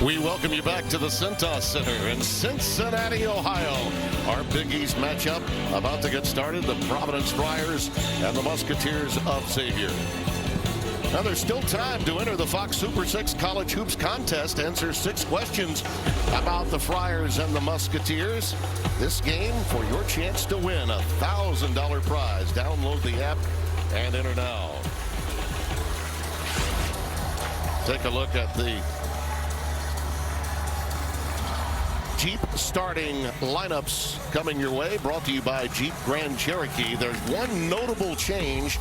We welcome you back to the Cintas Center in Cincinnati, Ohio. Our Big East matchup about to get started. The Providence Friars and the Musketeers of Xavier. Now there's still time to enter the Fox Super 6 College Hoops Contest. Answer 6 questions about the Friars and the Musketeers. This game for your chance to win a $1,000 prize. Download the app and enter now. Take a look at the Jeep starting lineups coming your way, brought to you by Jeep Grand Cherokee. There's one notable change.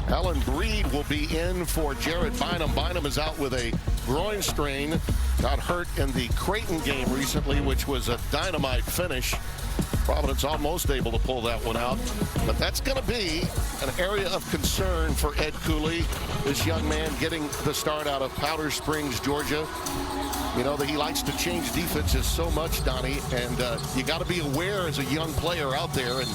Alan Breed will be in for Jared Bynum. Bynum is out with a groin strain. Got hurt in the Creighton game recently, which was a dynamite finish. Providence almost able to pull that one out. But that's going to be an area of concern for Ed Cooley. This young man getting the start out of Powder Springs, Georgia. You know that he likes to change defenses so much, Donnie, and you got to be aware as a young player out there, and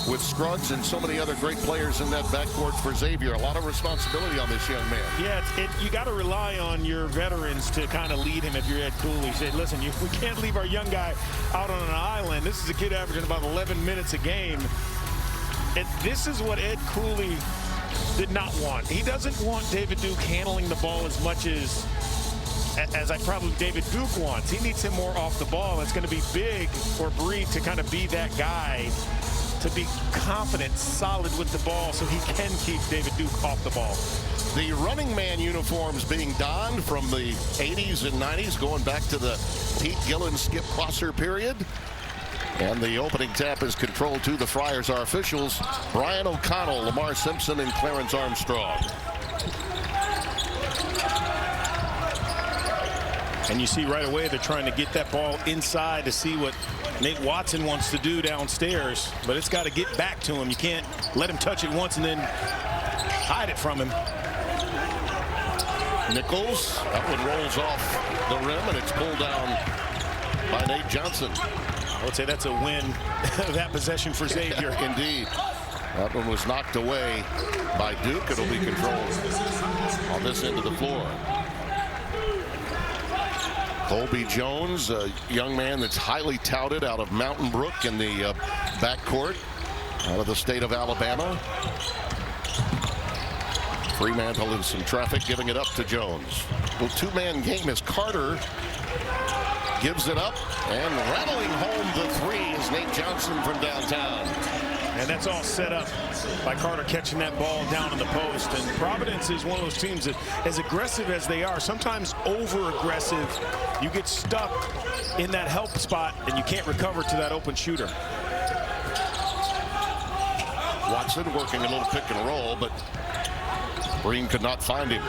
with Scruggs and so many other great players in that backcourt for Xavier, a lot of responsibility on this young man. Yeah, you got to rely on your veterans to kind of lead him if you're Ed Cooley. Say, listen, we can't leave our young guy out on an island. This is a kid averaging about 11 minutes a game. And this is what Ed Cooley did not want. He doesn't want David Duke handling the ball as much as probably David Duke wants. He needs him more off the ball. It's going to be big for Breed to kind of be that guy, to be confident, solid with the ball, so he can keep David Duke off the ball. The running man uniforms being donned from the 80s and 90s, going back to the Pete Gillen, Skip Prosser period. And the opening tap is controlled to the Friars. Our officials, Brian O'Connell, Lamar Simpson, and Clarence Armstrong. And you see right away they're trying to get that ball inside to see what Nate Watson wants to do downstairs, but it's got to get back to him. You can't let him touch it once and then hide it from him. Nichols, that one rolls off the rim, and it's pulled down by Nate Johnson. I would say that's a win, that possession for Xavier. Indeed. That one was knocked away by Duke. It'll be controlled on this end of the floor. Colby Jones, a young man that's highly touted out of Mountain Brook in the backcourt, out of the state of Alabama. Fremantle in some traffic, giving it up to Jones. Well, two-man game as Carter gives it up, and rattling home the three is Nate Johnson from downtown. And that's all set up by Carter catching that ball down in the post. And Providence is one of those teams that, as aggressive as they are, sometimes over-aggressive, you get stuck in that help spot and you can't recover to that open shooter. Watson working a little pick and roll, but Breen could not find him.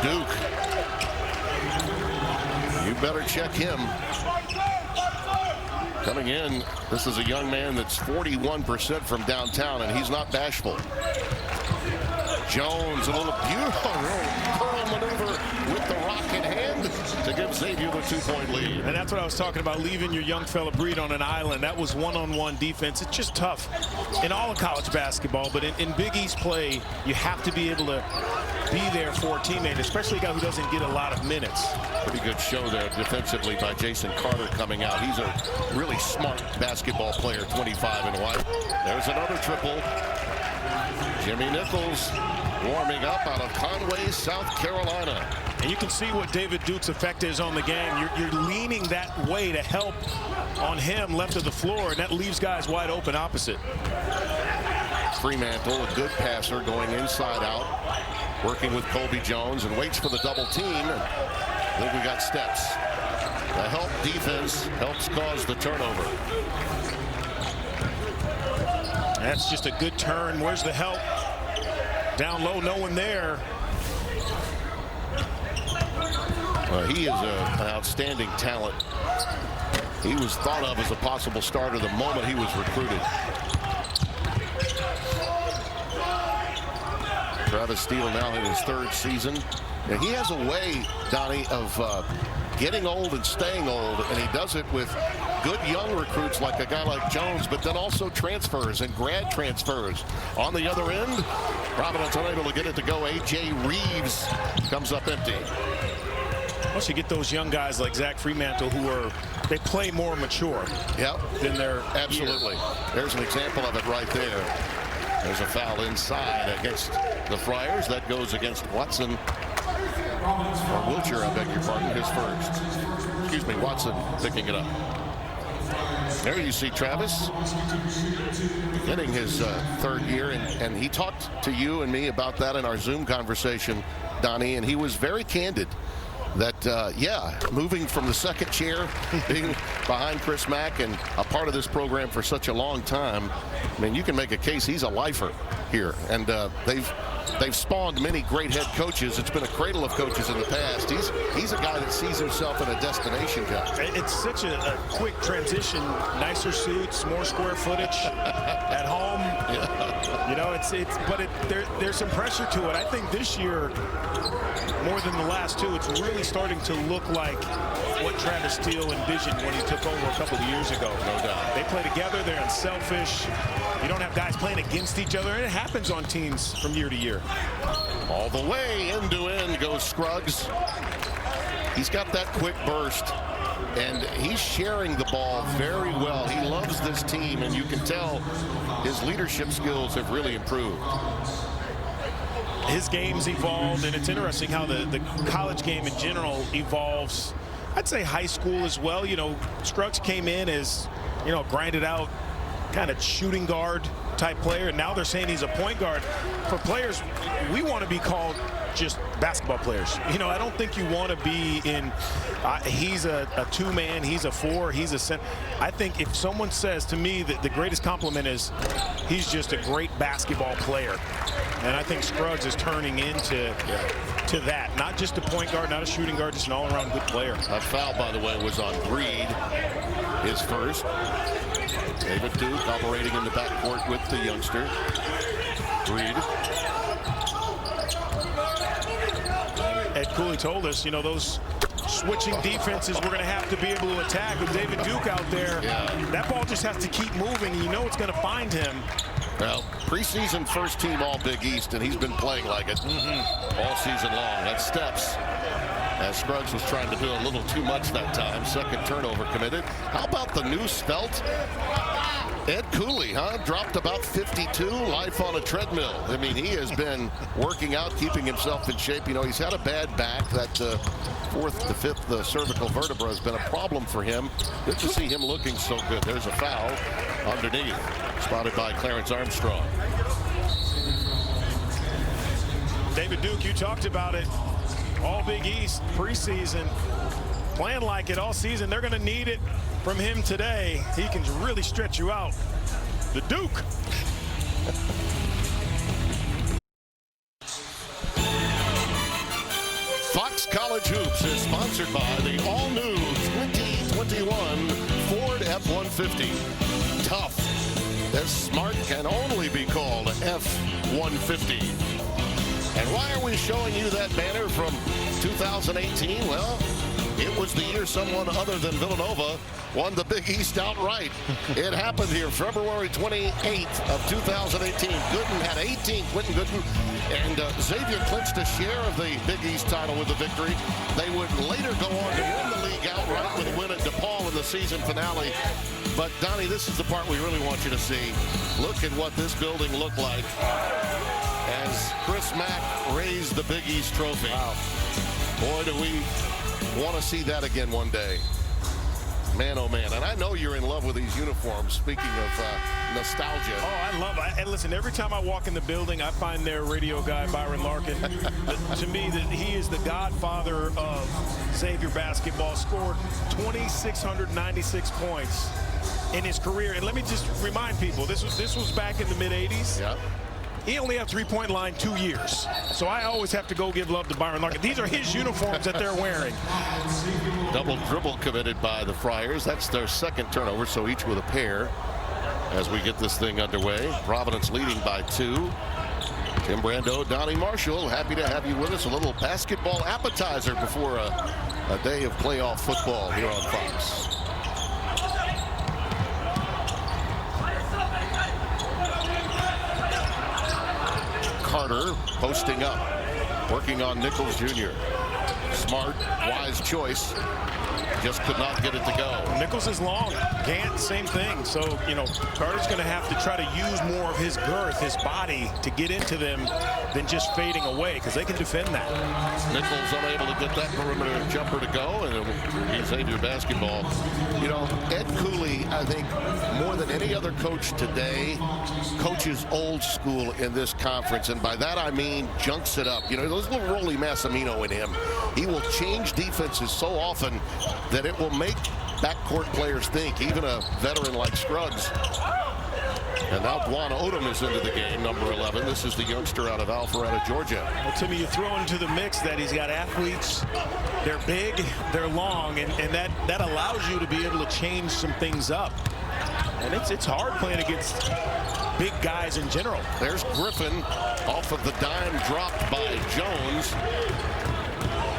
Duke, you better check him. Coming in, this is a young man that's 41% from downtown, and he's not bashful. Jones, a little beautiful curl maneuver with the rock in hand to give Xavier the 2-point lead. And that's what I was talking about, leaving your young fella Breed on an island. That was one-on-one defense. It's just tough in all of college basketball, but in Big East play, you have to be able to be there for a teammate, especially a guy who doesn't get a lot of minutes. Pretty good show there defensively by Jason Carter coming out. He's a really smart basketball player, 25 and white. There's another triple. Jimmy Nichols warming up out of Conway, South Carolina. And you can see what David Duke's effect is on the game. You're leaning that way to help on him left of the floor, and that leaves guys wide open opposite. Fremantle, a good passer, going inside out, working with Colby Jones, and waits for the double team. I think we got steps. The help defense helps cause the turnover. That's just a good turn. Where's the help? Down low, no one there. He is an outstanding talent. He was thought of as a possible starter the moment he was recruited. Travis Steele now in his 3rd season. And he has a way, Donnie, of getting old and staying old, and he does it with good young recruits like a guy like Jones, but then also transfers and grad transfers. On the other end, Providence unable to get it to go. A.J. Reeves comes up empty. Once you get those young guys like Zach Fremantle they play more mature. Yep. Than their absolutely. There's an example of it right there. There's a foul inside against the Friars. That goes against Watson. Or Wiltshire, I beg your pardon, his first. Excuse me, Watson picking it up. There you see Travis getting his third year, and he talked to you and me about that in our Zoom conversation, Donnie, and he was very candid that, yeah, moving from the second chair, being behind Chris Mack and a part of this program for such a long time, I mean, you can make a case he's a lifer here, and they've spawned many great head coaches. It's been a cradle of coaches in the past. He's a guy that sees himself in a destination job. It's such a quick transition. Nicer suits, more square footage at home. Yeah. You know, there's some pressure to it. I think this year, more than the last two, it's really starting to look like what Travis Steele envisioned when he took over a couple of years ago. No doubt. They play together. They're unselfish. You don't have guys playing against each other. And it happens on teams from year to year. All the way end-to-end goes Scruggs. He's got that quick burst, and he's sharing the ball very well. He loves this team, and you can tell his leadership skills have really improved. His game's evolved, and it's interesting how the college game in general evolves. I'd say high school as well. You know, Scruggs came in as, you know, grinded out kind of shooting guard type player, and now they're saying he's a point guard. For players, we want to be called just basketball players. You know, I don't think you want to be in he's a two-man, he's a four, he's a center. I think if someone says to me that the greatest compliment is he's just a great basketball player, and I think Scruggs is turning into to that. Not just a point guard, not a shooting guard, just an all-around good player. A foul, by the way, was on Breed, his first. David Duke operating in the backcourt with the youngster. Breed. Ed Cooley told us, you know, those switching defenses we're going to have to be able to attack with David Duke out there. Yeah. That ball just has to keep moving. You know it's going to find him. Well, preseason first team all Big East, and he's been playing like it all season long. That's steps. As Scruggs was trying to do a little too much that time. Second turnover committed. How about the new svelte Ed Cooley, huh? Dropped about 52, life on a treadmill. I mean, he has been working out, keeping himself in shape. You know, he's had a bad back. That fourth to fifth cervical vertebra has been a problem for him. Good to see him looking so good. There's a foul underneath, spotted by Clarence Armstrong. David Duke, you talked about it. All Big East preseason, playing like it all season. They're going to need it from him today. He can really stretch you out. The Duke. Fox College Hoops is sponsored by the all-new 2021 Ford F-150. Tough, as smart can only be called F-150. And why are we showing you that banner from 2018? Well, it was the year someone other than Villanova won the Big East outright. It happened here February 28th of 2018. Gooden had 18, Quentin Gooden, and Xavier clinched a share of the Big East title with the victory. They would later go on to win the league outright with a win at DePaul in the season finale. But, Donnie, this is the part we really want you to see. Look at what this building looked like as Chris Mack raised the Big East trophy. Wow. Boy, do we want to see that again one day. Man, oh man. And I know you're in love with these uniforms, speaking of nostalgia. Oh, I love it. And listen, every time I walk in the building, I find their radio guy, Byron Larkin. To me, that he is the godfather of Xavier basketball. Scored 2,696 points in his career. And let me just remind people, this was back in the mid-'80s. Yep. He only had three-point line 2 years. So I always have to go give love to Byron Larkin. These are his uniforms that they're wearing. Double dribble committed by the Friars. That's their second turnover, so each with a pair as we get this thing underway. Providence leading by 2. Tim Brando, Donnie Marshall, happy to have you with us. A little basketball appetizer before a day of playoff football here on Fox. Carter posting up, working on Nichols Jr. Smart, wise choice. Just could not get it to go. Nichols is long. Gant, same thing. So, Carter's going to have to try to use more of his girth, his body, to get into them than just fading away, because they can defend that. Nichols unable to get that perimeter jumper to go, and it'll be Xavier basketball. Ed Cooley, I think, more than any other coach today, coaches old school in this conference, and by that I mean junks it up. There's a little Rolly Massimino in him. He will change defenses so often that it will make backcourt players think, even a veteran like Scruggs. And now Dwan Odom is into the game, number 11. This is the youngster out of Alpharetta, Georgia. Well, Timmy, you throw into the mix that he's got athletes. They're big, they're long, and that allows you to be able to change some things up. And it's hard playing against big guys in general. There's Griffin off of the dime dropped by Jones.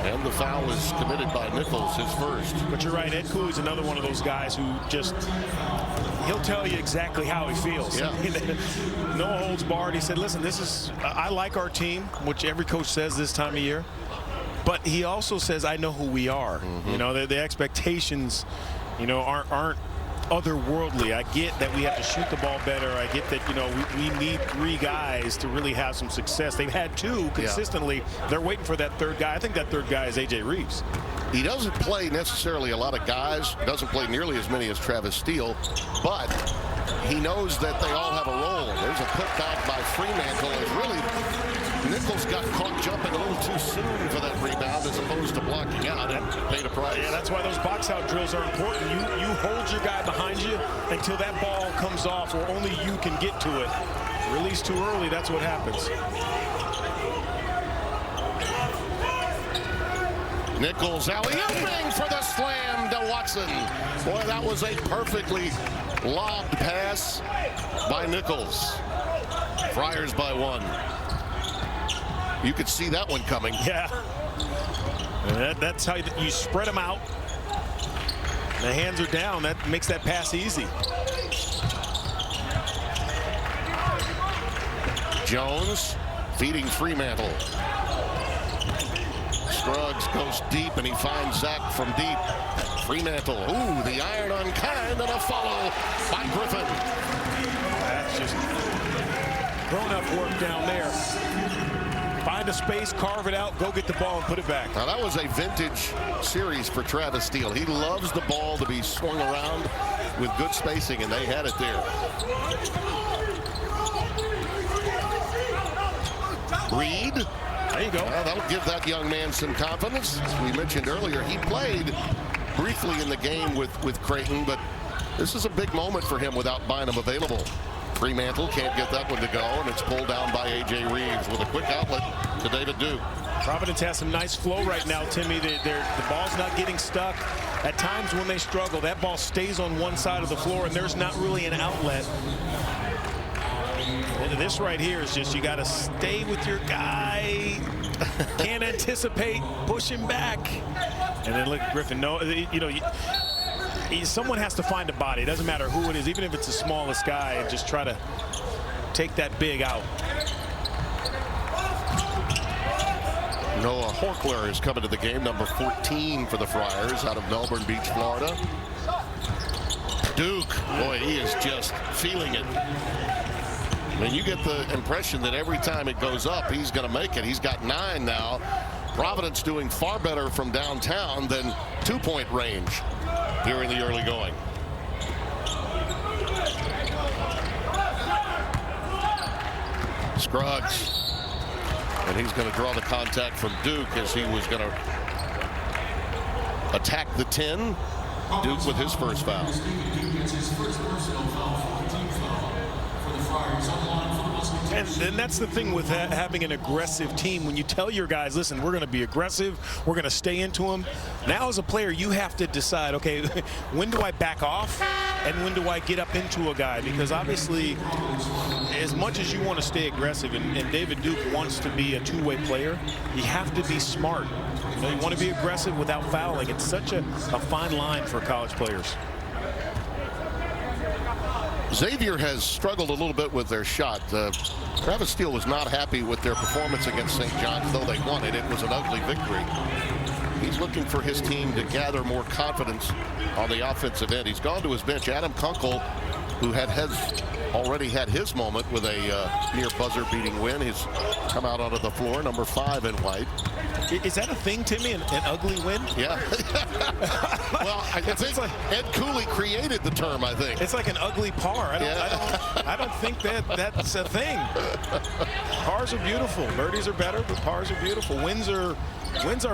And the foul is committed by Nichols, his first. But you're right, Ed Cooley's another one of those guys who just, he'll tell you exactly how he feels. Yeah. No holds barred. He said, listen, I like our team, which every coach says this time of year. But he also says, I know who we are. Mm-hmm. The expectations, aren't otherworldly. I get that we have to shoot the ball better. I get that, we need 3 guys to really have some success. They've had 2 consistently. Yeah. They're waiting for that 3rd guy. I think that 3rd guy is A.J. Reeves. He doesn't play necessarily a lot of guys, doesn't play nearly as many as Travis Steele, but he knows that they all have a role. There's a putback by Fremantle. Nichols got caught jumping a little too soon for that rebound as opposed to blocking out and paid a price. Yeah, that's why those box out drills are important. You hold your guy behind you until that ball comes off or only you can get to it. Release too early, that's what happens. Nichols alley-ooping for the slam to Watson. Boy, that was a perfectly lobbed pass by Nichols. Friars by 1. You could see that one coming. Yeah. That's how you spread them out. The hands are down. That makes that pass easy. Jones feeding Fremantle. Scruggs goes deep, and he finds Zach from deep. Fremantle, ooh, the iron unkind, and a follow by Griffin. That's just grown-up work down there. Find a space, carve it out, go get the ball and put it back. Now that was a vintage series for Travis Steele. He loves the ball to be swung around with good spacing, and they had it there. Reed. There you go. That'll give that young man some confidence. As we mentioned earlier, he played briefly in the game with Creighton, but this is a big moment for him without Bynum available. Fremantle can't get that one to go, and it's pulled down by A.J. Reeves with a quick outlet to David Duke. Providence has some nice flow right now, Timmy. The ball's not getting stuck. At times when they struggle, that ball stays on one side of the floor, and there's not really an outlet. And this right here is just, you got to stay with your guy. Can't anticipate, push him back. And then look, Griffin, someone has to find a body. It doesn't matter who it is, even if it's the smallest guy, and just try to take that big out. Noah Horkler is coming to the game, number 14 for the Friars out of Melbourne Beach, Florida. Duke, boy, he is just feeling it. I mean, you get the impression that every time it goes up, he's going to make it. He's got 9 now. Providence doing far better from downtown than 2-point range during the early going. Scruggs. And he's going to draw the contact from Duke as he was going to attack the 10. Duke with his first foul. And that's the thing with having an aggressive team. When you tell your guys, listen, we're going to be aggressive, we're going to stay into them. Now as a player, you have to decide, okay, when do I back off and when do I get up into a guy? Because obviously, as much as you want to stay aggressive, and David Duke wants to be a two-way player, you have to be smart. You want to be aggressive without fouling. It's such a fine line for college players. Xavier has struggled a little bit with their shot. Travis Steele was not happy with their performance against St. John's, though they won it. It was an ugly victory. he's looking for his team to gather more confidence on the offensive end. He's gone to his bench. Adam Kunkel, who has already had his moment with a near buzzer-beating win. He's come out onto the floor, number 5 in white. Is that a thing, Timmy? An ugly win? Yeah. Well, I think like, Ed Cooley created the term, I think. It's like an ugly par. I don't think that's a thing. Pars are beautiful. Birdies are better, but pars are beautiful. Wins are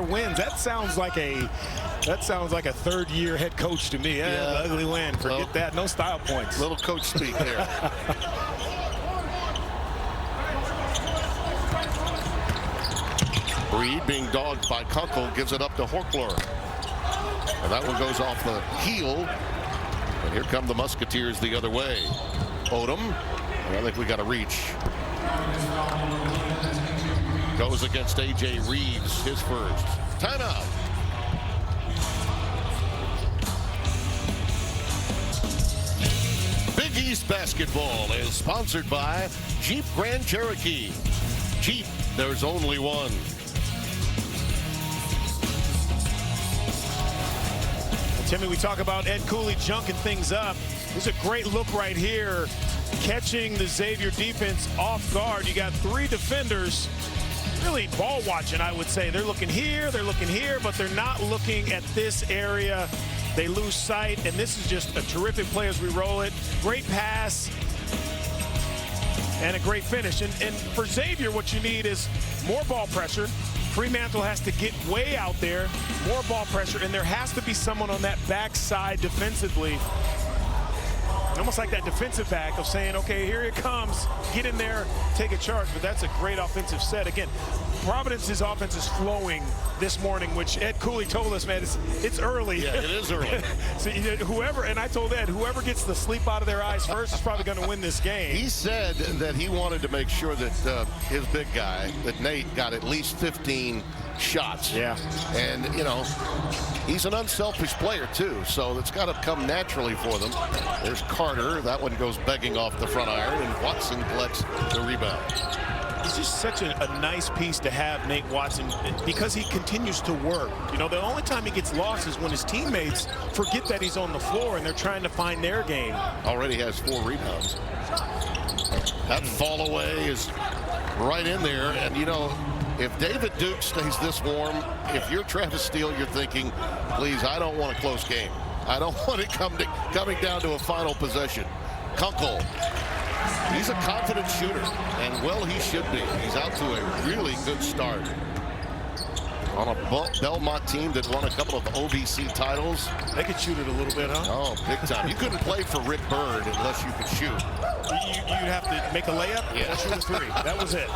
wins. That sounds like a third-year head coach to me. Yeah, ugly win. Forget that. No style points. Little coach speak there. Reed, being dogged by Kunkel, gives it up to Horkler. And that one goes off the heel. And here come the Musketeers the other way. Odom, I think we got a reach. Goes against A.J. Reeves, his first. Timeout. Big East Basketball is sponsored by Jeep Grand Cherokee. Jeep, there's only one. Timmy, we talk about Ed Cooley junking things up. This is a great look right here, catching the Xavier defense off guard. You got 3 defenders really ball watching, I would say. They're looking here, but they're not looking at this area. They lose sight, and this is just a terrific play as we roll it. Great pass and a great finish. And for Xavier, what you need is more ball pressure. Fremantle has to get way out there, more ball pressure, and there has to be someone on that backside defensively. Almost like that defensive back of saying, okay, here it comes, get in there, take a charge. But that's a great offensive set. Again, Providence's offense is flowing this morning, which Ed Cooley told us, man, it's early. Yeah, it is early. So whoever, and I told Ed, whoever gets the sleep out of their eyes first is probably going to win this game. He said that he wanted to make sure that his big guy, that Nate, got at least 15 shots. Yeah. And, you know, he's an unselfish player, too, so it's got to come naturally for them. There's Carter. That one goes begging off the front iron, and Watson collects the rebound. It's just such a nice piece to have, Nate Watson, because he continues to work. You know, the only time he gets lost is when his teammates forget that he's on the floor and they're trying to find their game. Already has 4 rebounds. That fall away is right in there. And, you know, if David Duke stays this warm, if you're Travis Steele, you're thinking, please, I don't want a close game. I don't want it coming down to a final possession. Kunkel. He's a confident shooter, and well, he should be. He's out to a really good start. On a Belmont team that won a couple of OVC titles. They could shoot it a little bit, huh? Oh, big time. You couldn't play for Rick Byrd unless you could shoot. You'd have to make a layup? Yeah. Shoot a 3. That was it.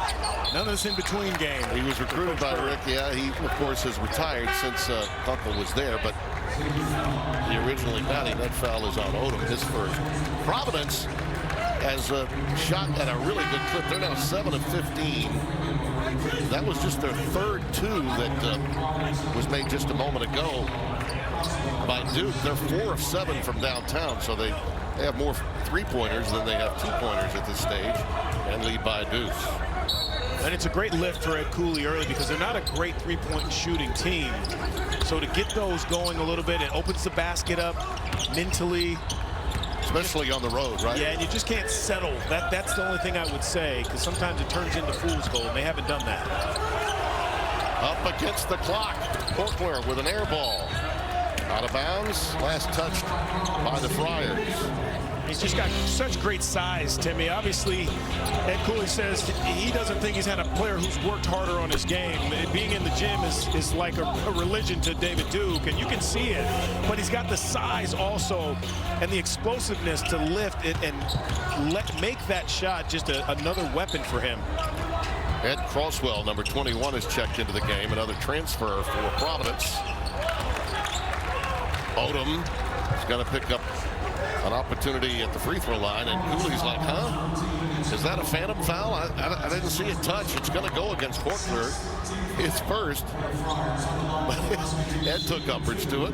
None of this in-between game. He was recruited by Rick. Yeah, he, of course, has retired since Kunkel was there, but he originally batting. That foul is on Odom, his first. Providence has shot at a really good clip. They're now 7 of 15. That was just their third 2 that was made just a moment ago by Duke. They're 4 of 7 from downtown, so they have more 3-pointers than they have 2-pointers at this stage, and lead by Deuce. And it's a great lift for Ed Cooley early because they're not a great 3-point shooting team. So to get those going a little bit, it opens the basket up mentally. Especially on the road, right? Yeah, and you just can't settle. That's the only thing I would say, because sometimes it turns into fool's gold, and they haven't done that. Up against the clock. Horkler with an air ball. Out of bounds. Last touched by the Friars. He's just got such great size, Timmy. Obviously, Ed Cooley says he doesn't think he's had a player who's worked harder on his game. Being in the gym is like a religion to David Duke, and you can see it. But he's got the size also and the explosiveness to lift it and make that shot just another weapon for him. Ed Crosswell, number 21, is checked into the game. Another transfer for Providence. Odom is going to pick up an opportunity at the free throw line, and Cooley's like, huh? Is that a phantom foul? I didn't see it touch. It's going to go against Horkler. It's first. Ed took umbrage to it.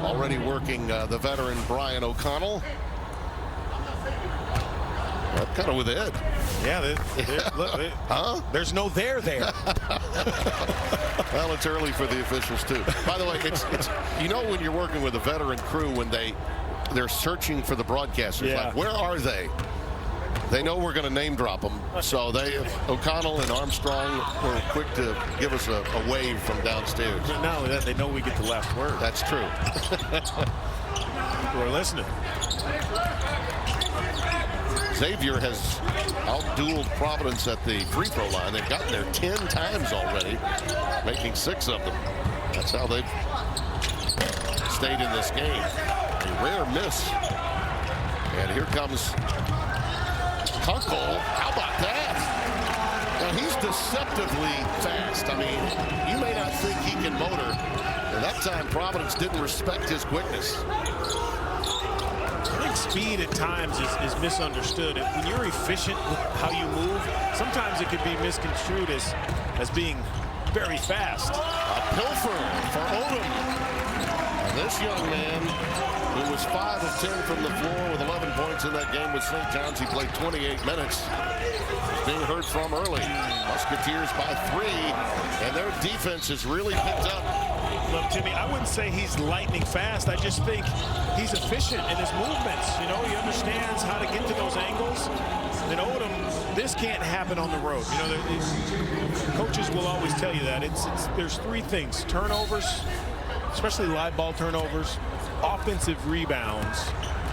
Already working the veteran Brian O'Connell. Kind of with Ed. Yeah, Huh? There's no there. Well, it's early for the officials too. By the way, it's you know when you're working with a veteran crew when they're searching for the broadcasters. Yeah. Like, where are they? They know we're going to name drop them, so O'Connell and Armstrong were quick to give us a wave from downstairs. Not only that, they know we get the last word. That's true. We're listening. Xavier has outdueled Providence at the free throw line. They've gotten there 10 times already, making 6 of them. That's how they've stayed in this game. A rare miss. And here comes Kunkel. How about that? Now he's deceptively fast. I mean, you may not think he can motor. And that time Providence didn't respect his quickness. I think speed at times is misunderstood. When you're efficient with how you move, sometimes it could be misconstrued as being very fast. A pilfer for Odom. And this young man, who was 5 of 10 from the floor with 11 points in that game with St. John's, he played 28 minutes. Being heard from early. Musketeers by 3, and their defense has really picked up. Look, Timmy, I wouldn't say he's lightning fast. I just think he's efficient in his movements. You know, he understands how to get to those angles. And Odom, this can't happen on the road. You know, coaches will always tell you that. There's 3 things: turnovers, especially live ball turnovers, offensive rebounds,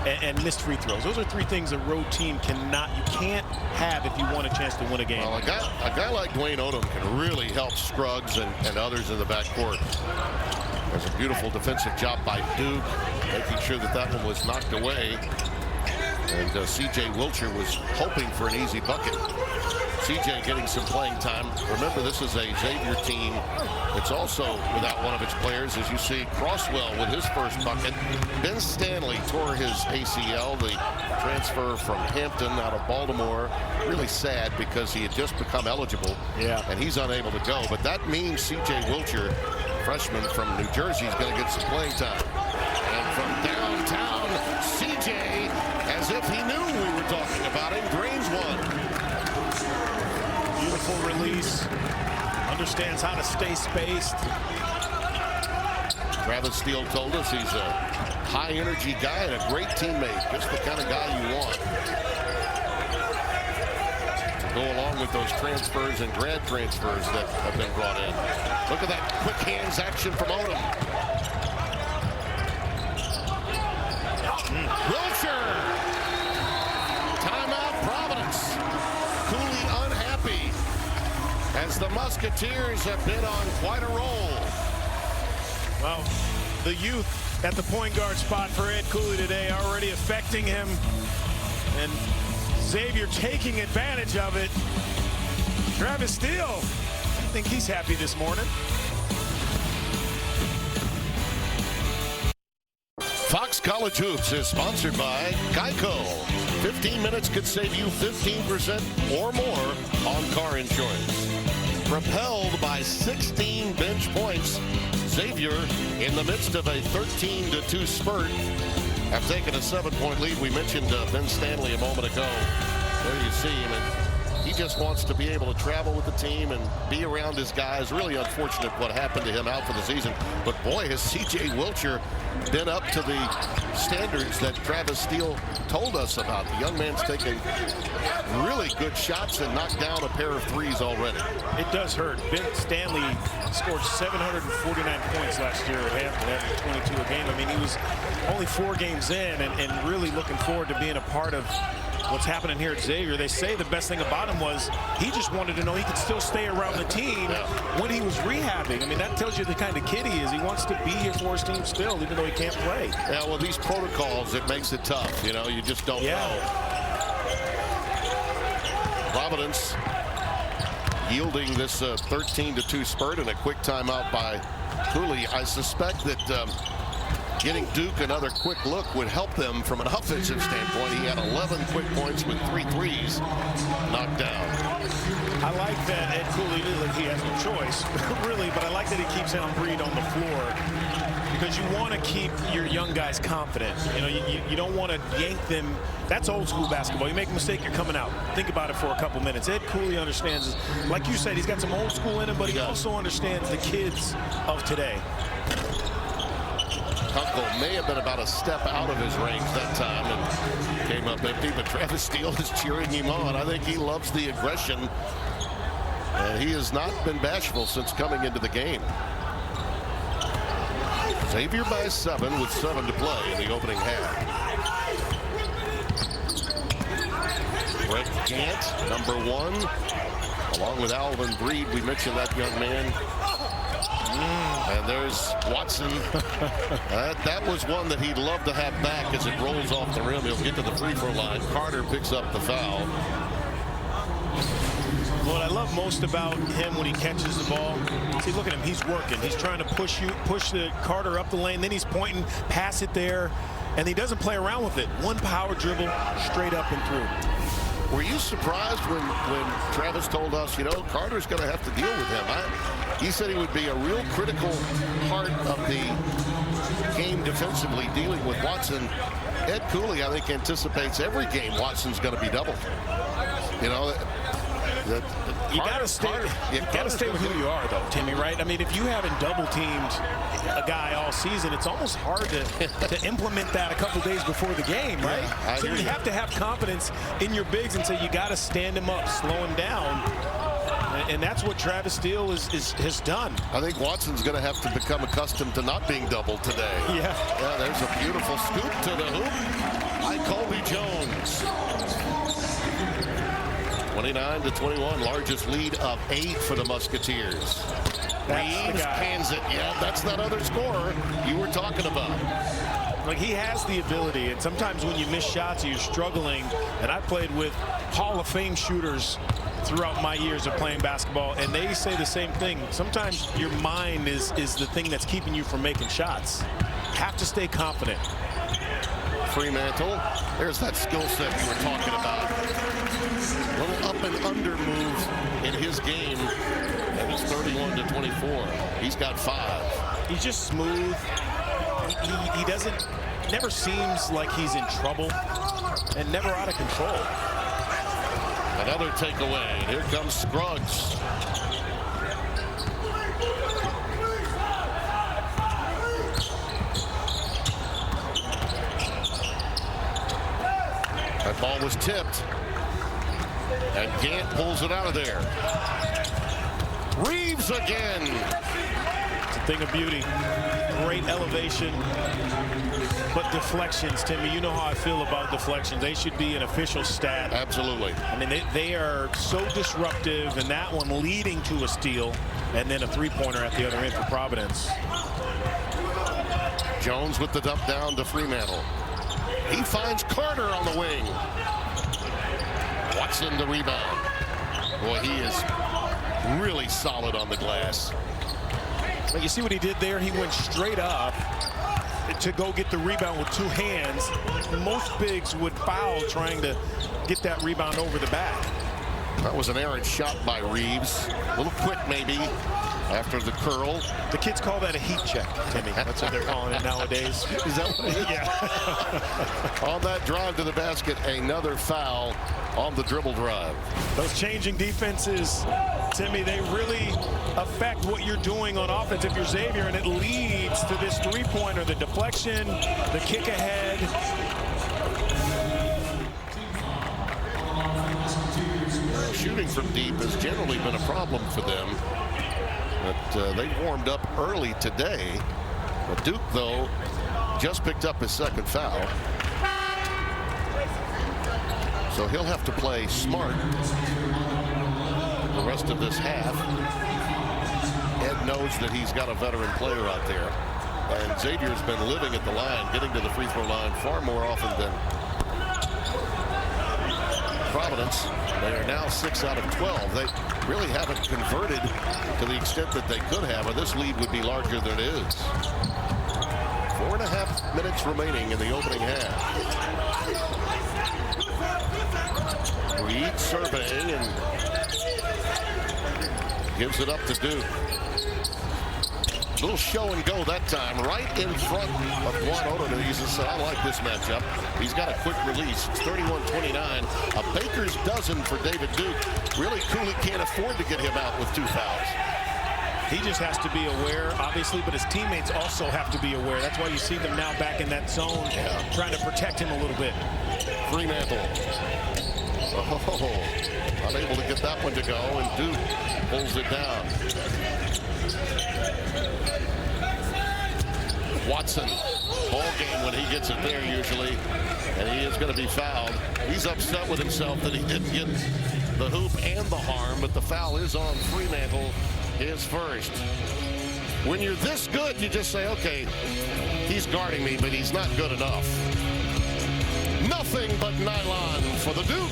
and missed free throws. Those are 3 things a road team you can't have if you want a chance to win a game. Well, a guy like Dwayne Odom can really help Scruggs and others in the backcourt. There's a beautiful defensive job by Duke, making sure that one was knocked away. And C.J. Wilcher was hoping for an easy bucket. C.J. getting some playing time. Remember, this is a Xavier team that's also without one of its players. As you see, Crosswell with his first bucket. Ben Stanley tore his ACL, the transfer from Hampton out of Baltimore. Really sad because he had just become eligible. Yeah. And he's unable to go. But that means C.J. Wilcher, freshman from New Jersey, is going to get some playing time. And from downtown, C.J., as if he knew we were talking about him, drains one. Beautiful release. Understands how to stay spaced. Travis Steele told us he's a high-energy guy and a great teammate. Just the kind of guy you want to go along with those transfers and grad transfers that have been brought in. Look at that quick hands action from Odom. Wilcher. Timeout, Providence. Cooley unhappy as the Musketeers have been on quite a roll. Well, the youth at the point guard spot for Ed Cooley today already affecting him. And Xavier taking advantage of it. Travis Steele, I think he's happy this morning. Fox College Hoops is sponsored by Geico. 15 minutes could save you 15% or more on car insurance. Propelled by 16 bench points, Xavier, in the midst of a 13-2 spurt, have taken a 7-point lead. We mentioned Ben Stanley a moment ago. There you see him, and he just wants to be able to travel with the team and be around his guys. Really unfortunate what happened to him out for the season. But boy, has C.J. Wilcher been up to the standards that Travis Steele told us about. The young man's taken really good shots and knocked down a pair of threes already. It does hurt. Ben Stanley scored 749 points last year at Hampton, having 22 a game. I mean, he was only 4 games in and really looking forward to being a part of what's happening here at Xavier. They say the best thing about him was he just wanted to know he could still stay around the team when he was rehabbing. I mean, that tells you the kind of kid he is. He wants to be here for his team still, even though he can't play. Yeah, well, these protocols, it makes it tough. You know, you just don't know. Providence yielding this 13-2 spurt and a quick timeout by Cooley. I suspect that getting Duke another quick look would help them from an offensive standpoint. He had 11 quick points with 3 threes knocked down. I like that Ed Cooley, he has no choice, really, but I like that he keeps Allen Breed on the floor. because you want to keep your young guys confident. You know, you don't want to yank them. That's old school basketball. You make a mistake, you're coming out. Think about it for a couple minutes. Ed Cooley understands, like you said, he's got some old school in him, but he also understands the kids of today. Kunkel may have been about a step out of his range that time and came up empty, but Travis Steele is cheering him on. I think he loves the aggression, and he has not been bashful since coming into the game. Xavier by 7 with 7 to play in the opening half. Brett Gant, number 1, along with Alvin Breed. We mentioned that young man. And there's Watson. That was one that he'd love to have back as it rolls off the rim. He'll get to the free throw line. Carter picks up the foul. What I love most about him when he catches the ball, see, look at him. He's working. He's trying to push the Carter up the lane. Then he's pointing, pass it there, and he doesn't play around with it. One power dribble, straight up and through. Were you surprised when Travis told us, you know, Carter's going to have to deal with him? He said he would be a real critical part of the game defensively, dealing with Watson. Ed Cooley, I think, anticipates every game Watson's going to be doubled. You know, you got to stay with who you are, though, Timmy, right? I mean, if you haven't double-teamed a guy all season, it's almost hard to implement that a couple days before the game, right? Yeah, so you have to have confidence in your bigs and say you got to stand him up, slow him down. And that's what Travis Steele has done. I think Watson's going to have to become accustomed to not being doubled today. Yeah, there's a beautiful scoop to the hoop by Colby Jones. 29-21, largest lead of 8 for the Musketeers. Reeves cans it. Yeah, that's that other scorer you were talking about. Like, he has the ability, and sometimes when you miss shots, you're struggling. And I played with Hall of Fame shooters throughout my years of playing basketball, and they say the same thing. Sometimes your mind is the thing that's keeping you from making shots. Have to stay confident. Fremantle, there's that skill set you were talking about. Little up and under move in his game, and it's 31-24. He's got 5. He's just smooth. He never seems like he's in trouble, and never out of control. Another takeaway. Here comes Scruggs. That ball was tipped, and Gant pulls it out of there. Reeves again. It's a thing of beauty. Great elevation, but deflections, Timmy, you know how I feel about deflections. They should be an official stat. Absolutely. I mean, they are so disruptive, and that one leading to a steal, and then a three-pointer at the other end for Providence. Jones with the dump down to Fremantle. He finds Carter on the wing. Watson the rebound. Boy, he is really solid on the glass. But you see what he did there? He went straight up to go get the rebound with 2 hands. Most bigs would foul trying to get that rebound over the back. That was an errant shot by Reeves. A little quick, maybe, after the curl. The kids call that a heat check, Timmy. That's what they're calling it nowadays. Is that what it is? Yeah. On that drive to the basket, another foul on the dribble drive. Those changing defenses, Timmy, they really affect what you're doing on offense if you're Xavier, and it leads to this three-pointer, the deflection, the kick ahead. Shooting from deep has generally been a problem for them, but they warmed up early today. But Duke, though, just picked up his 2nd foul. So he'll have to play smart the rest of this half. Ed knows that he's got a veteran player out there, and Xavier's been living at the line, getting to the free throw line far more often than Providence. They are now 6 out of 12. They really haven't converted to the extent that they could have, or this lead would be larger than it is. 4.5 minutes remaining in the opening half. Reed surveying and gives it up to Duke. Little show and go that time, right in front of Juan Odom. He says, I like this matchup. He's got a quick release. It's 31-29. A baker's dozen for David Duke. Really, Cooley can't afford to get him out with 2 fouls. He just has to be aware, obviously, but his teammates also have to be aware. That's why you see them now back in that zone, trying to protect him a little bit. Freemantle. Oh, unable to get that one to go, and Duke pulls it down. Watson, ball game when he gets it there usually, and he is going to be fouled. He's upset with himself that he didn't get the hoop and the harm, but the foul is on Freemantle, his first. When you're this good, you just say, okay, he's guarding me, but he's not good enough. Nothing but nylon for the Duke.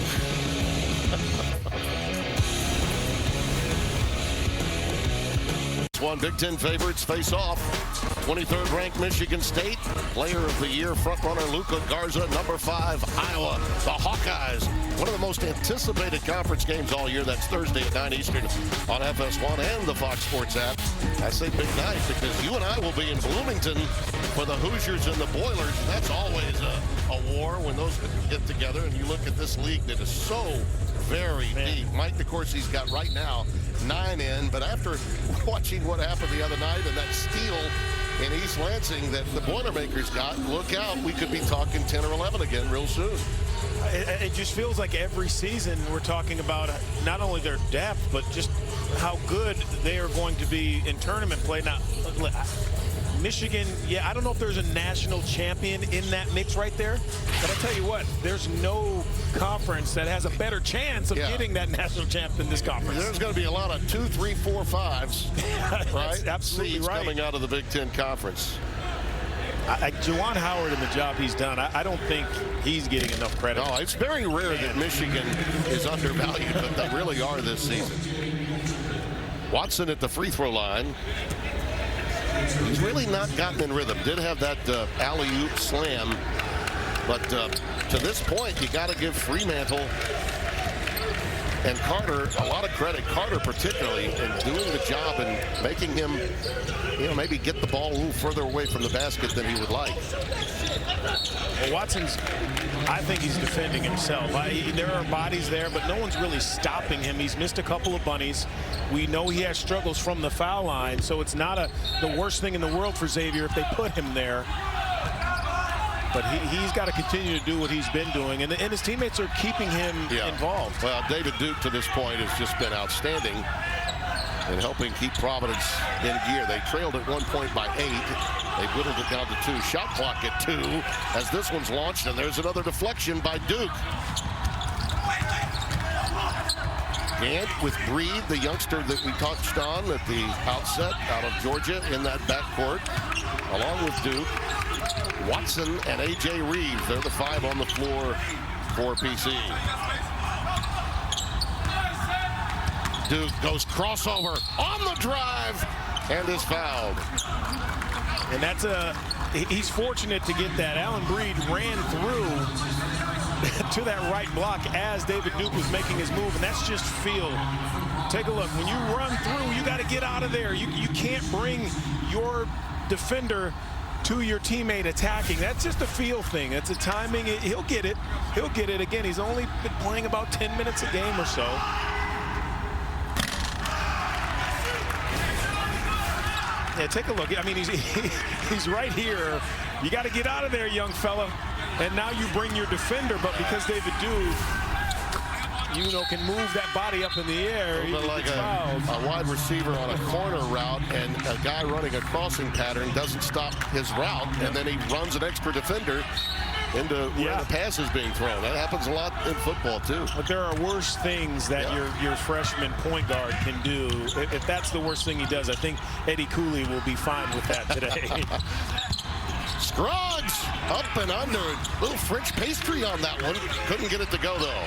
One Big Ten favorites face off. 23rd ranked Michigan State. Player of the Year frontrunner Luka Garza. Number 5 Iowa. The Hawkeyes. One of the most anticipated conference games all year. That's Thursday at 9 Eastern on FS1 and the Fox Sports app. I say big night because you and I will be in Bloomington for the Hoosiers and the Boilers. That's always a war when those get together. And you look at this league that is so very deep. Mike DeCourcy's got right now 9 in, but after watching what happened the other night and that steal in East Lansing that the Boilermakers got, look out, we could be talking 10 or 11 again real soon. It just feels like every season we're talking about not only their depth, but just how good they are going to be in tournament play. Now, Michigan, I don't know if there's a national champion in that mix right there, but I'll tell you what, there's no conference that has a better chance of getting that national champ than this conference. There's going to be a lot of 2, 3, 4, 5s, right? Absolutely Seeds right. Coming out of the Big Ten Conference. Juwan Howard and the job he's done, I don't think he's getting enough credit. No, it's very rare that Michigan is undervalued, but they really are this season. Watson at the free throw line. He's really not gotten in rhythm. Did have that alley-oop slam, but to this point, you got to give Freemantle and Carter a lot of credit. Carter particularly in doing the job and making him, maybe get the ball a little further away from the basket than he would like. Well, Watson's, I think he's defending himself. There are bodies there, but no one's really stopping him. He's missed a couple of bunnies. We know he has struggles from the foul line, so it's not the worst thing in the world for Xavier if they put him there. But he's got to continue to do what he's been doing, and his teammates are keeping him involved. Well, David Duke to this point has just been outstanding in helping keep Providence in gear. They trailed at one point by 8. They whittled it down to 2. Shot clock at 2 as this one's launched, and there's another deflection by Duke. And with Breed, the youngster that we touched on at the outset out of Georgia in that backcourt, along with Duke, Watson and A.J. Reeves, they're the 5 on the floor for PC. Duke goes crossover on the drive and is fouled. And he's fortunate to get that. Allen Breed ran through to that right block as David Duke was making his move, and that's just feel. Take a look. When you run through, you got to get out of there. You can't bring your defender to your teammate attacking. That's just a feel thing. It's a timing. He'll get it. He'll get it. Again, he's only been playing about 10 minutes a game or so. Yeah, take a look. I mean, he's right here. You got to get out of there, young fella. And now you bring your defender, but because David Duke, can move that body up in the air, he like a wide receiver on a corner route, and a guy running a crossing pattern doesn't stop his route, and then he runs an extra defender into where the pass is being thrown. That happens a lot in football too. But there are worse things that your freshman point guard can do. If that's the worst thing he does, I think Eddie Cooley will be fine with that today. Scruggs up and under. Little French pastry on that one. Couldn't get it to go though.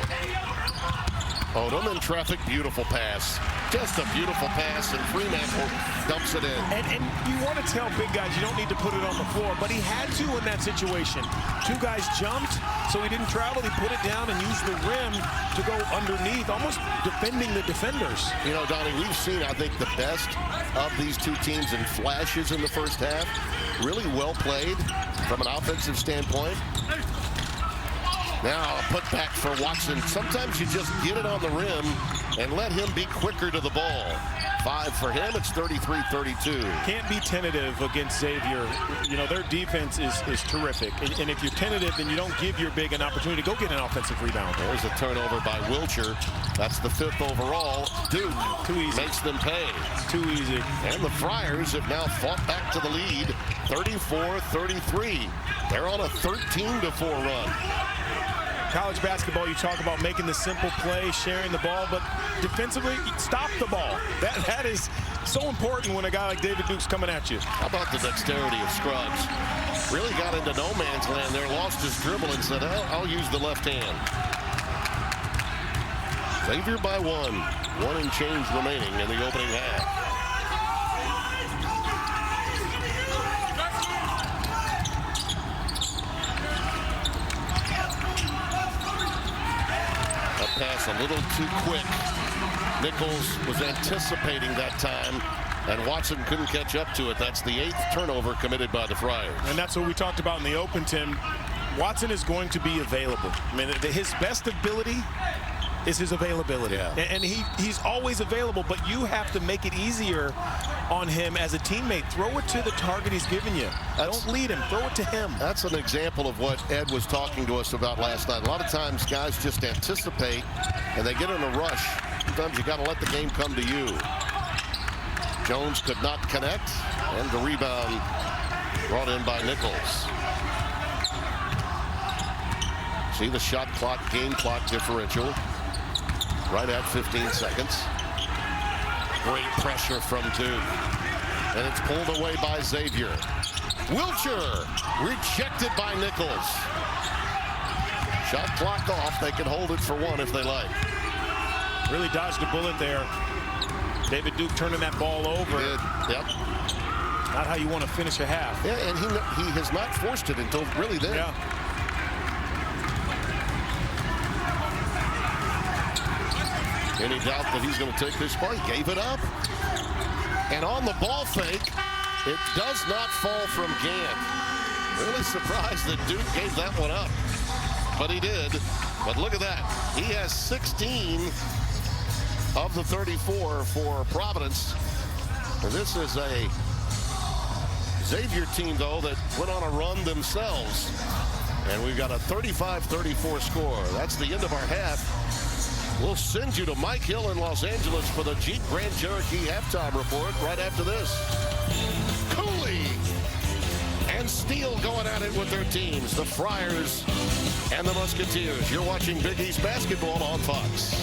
Odom in traffic. Beautiful pass. Just a beautiful pass, and Fremantle dumps it in. And you want to tell big guys you don't need to put it on the floor, but he had to in that situation. Two guys jumped, so he didn't travel. He put it down and used the rim to go underneath, almost defending the defenders. You know, Donnie, we've seen, I think, the best of these two teams in flashes in the first half. Really well played from an offensive standpoint. Now a putback for Watson. Sometimes you just get it on the rim and let him be quicker to the ball. 5 for him. It's 33-32. Can't be tentative against Xavier. You know, their defense is terrific. And if you're tentative, then you don't give your big an opportunity to go get an offensive rebound. There's a turnover by Wilcher. That's the 5th overall. Duke too easy. Makes them pay. It's too easy. And the Friars have now fought back to the lead, 34-33. They're on a 13-4 run. College basketball, you talk about making the simple play, sharing the ball, but defensively, stop the ball. That is so important when a guy like David Duke's coming at you. How about the dexterity of Scruggs? Really got into no man's land there, lost his dribble and said, I'll use the left hand. Xavier by 1. 1 and change remaining in the opening half. Pass a little too quick. Nichols was anticipating that time, and Watson couldn't catch up to it. That's the 8th turnover committed by the Friars. And that's what we talked about in the open, Tim. Watson is going to be available. I mean, his best ability is his availability. Yeah. And he's always available, but you have to make it easier on him as a teammate. Throw it to the target he's given you. Don't lead him. Throw it to him. That's an example of what Ed was talking to us about last night. A lot of times guys just anticipate and they get in a rush. Sometimes you got to let the game come to you. Jones could not connect, and the rebound brought in by Nichols. See the shot clock, game clock differential right at 15 seconds. Great pressure from Duke, and it's pulled away by Xavier. Wilcher rejected by Nichols. Shot clock off. They can hold it for 1 if they like. Really dodged a bullet there. David Duke turning that ball over. He did. Yep. Not how you want to finish a half. Yeah, and he has not forced it until really then. Yeah. Any doubt that he's going to take this ball? He gave it up. And on the ball fake, it does not fall from Gant. Really surprised that Duke gave that one up. But he did. But look at that. He has 16 of the 34 for Providence. And this is a Xavier team, though, that went on a run themselves. And we've got a 35-34 score. That's the end of our half. We'll send you to Mike Hill in Los Angeles for the Jeep Grand Cherokee halftime report right after this. Cooley and Steele going at it with their teams, the Friars and the Musketeers. You're watching Big East basketball on Fox.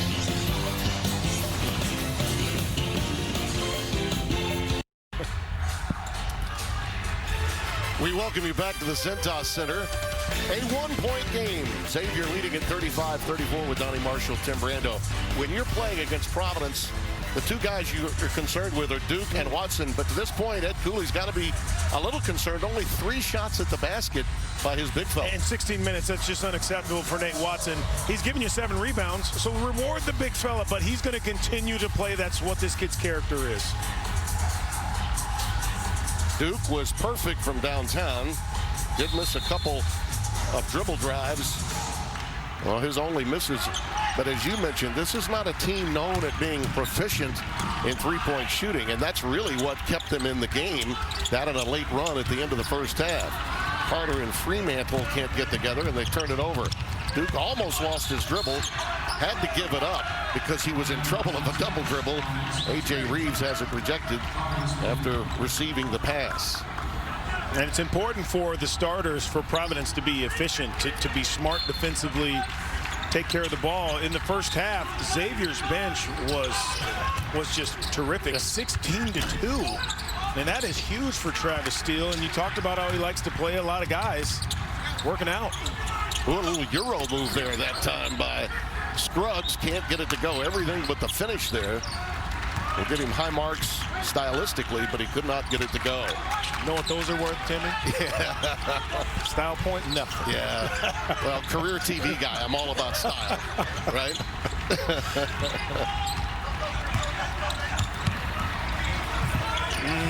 We welcome you back to the Cintas Center. A 1-point game. Xavier leading at 35-34 with Donnie Marshall, Tim Brando. When you're playing against Providence, the two guys you're concerned with are Duke and Watson. But to this point, Ed Cooley's got to be a little concerned. Only 3 shots at the basket by his big fella. In 16 minutes, that's just unacceptable for Nate Watson. He's giving you 7 rebounds, so reward the big fella, but he's going to continue to play. That's what this kid's character is. Duke was perfect from downtown. Did miss a couple of dribble drives. Well, his only misses. But as you mentioned, this is not a team known at being proficient in three-point shooting, and that's really what kept them in the game. That and a late run at the end of the first half. Carter and Fremantle can't get together, and they turn it over. Duke almost lost his dribble, had to give it up because he was in trouble of a double dribble. A.J. Reeves has it rejected after receiving the pass. And it's important for the starters, for Providence, to be efficient, to be smart defensively, take care of the ball. In the first half, Xavier's bench was just terrific. 16-2. And that is huge for Travis Steele. And you talked about how he likes to play a lot of guys. Working out. A little Euro move there that time by Scruggs. Can't get it to go. Everything but the finish there. We'll give him high marks stylistically, but he could not get it to go. You know what those are worth, Timmy? Yeah. Style point, nothing. Yeah. Well, career TV guy, I'm all about style, right?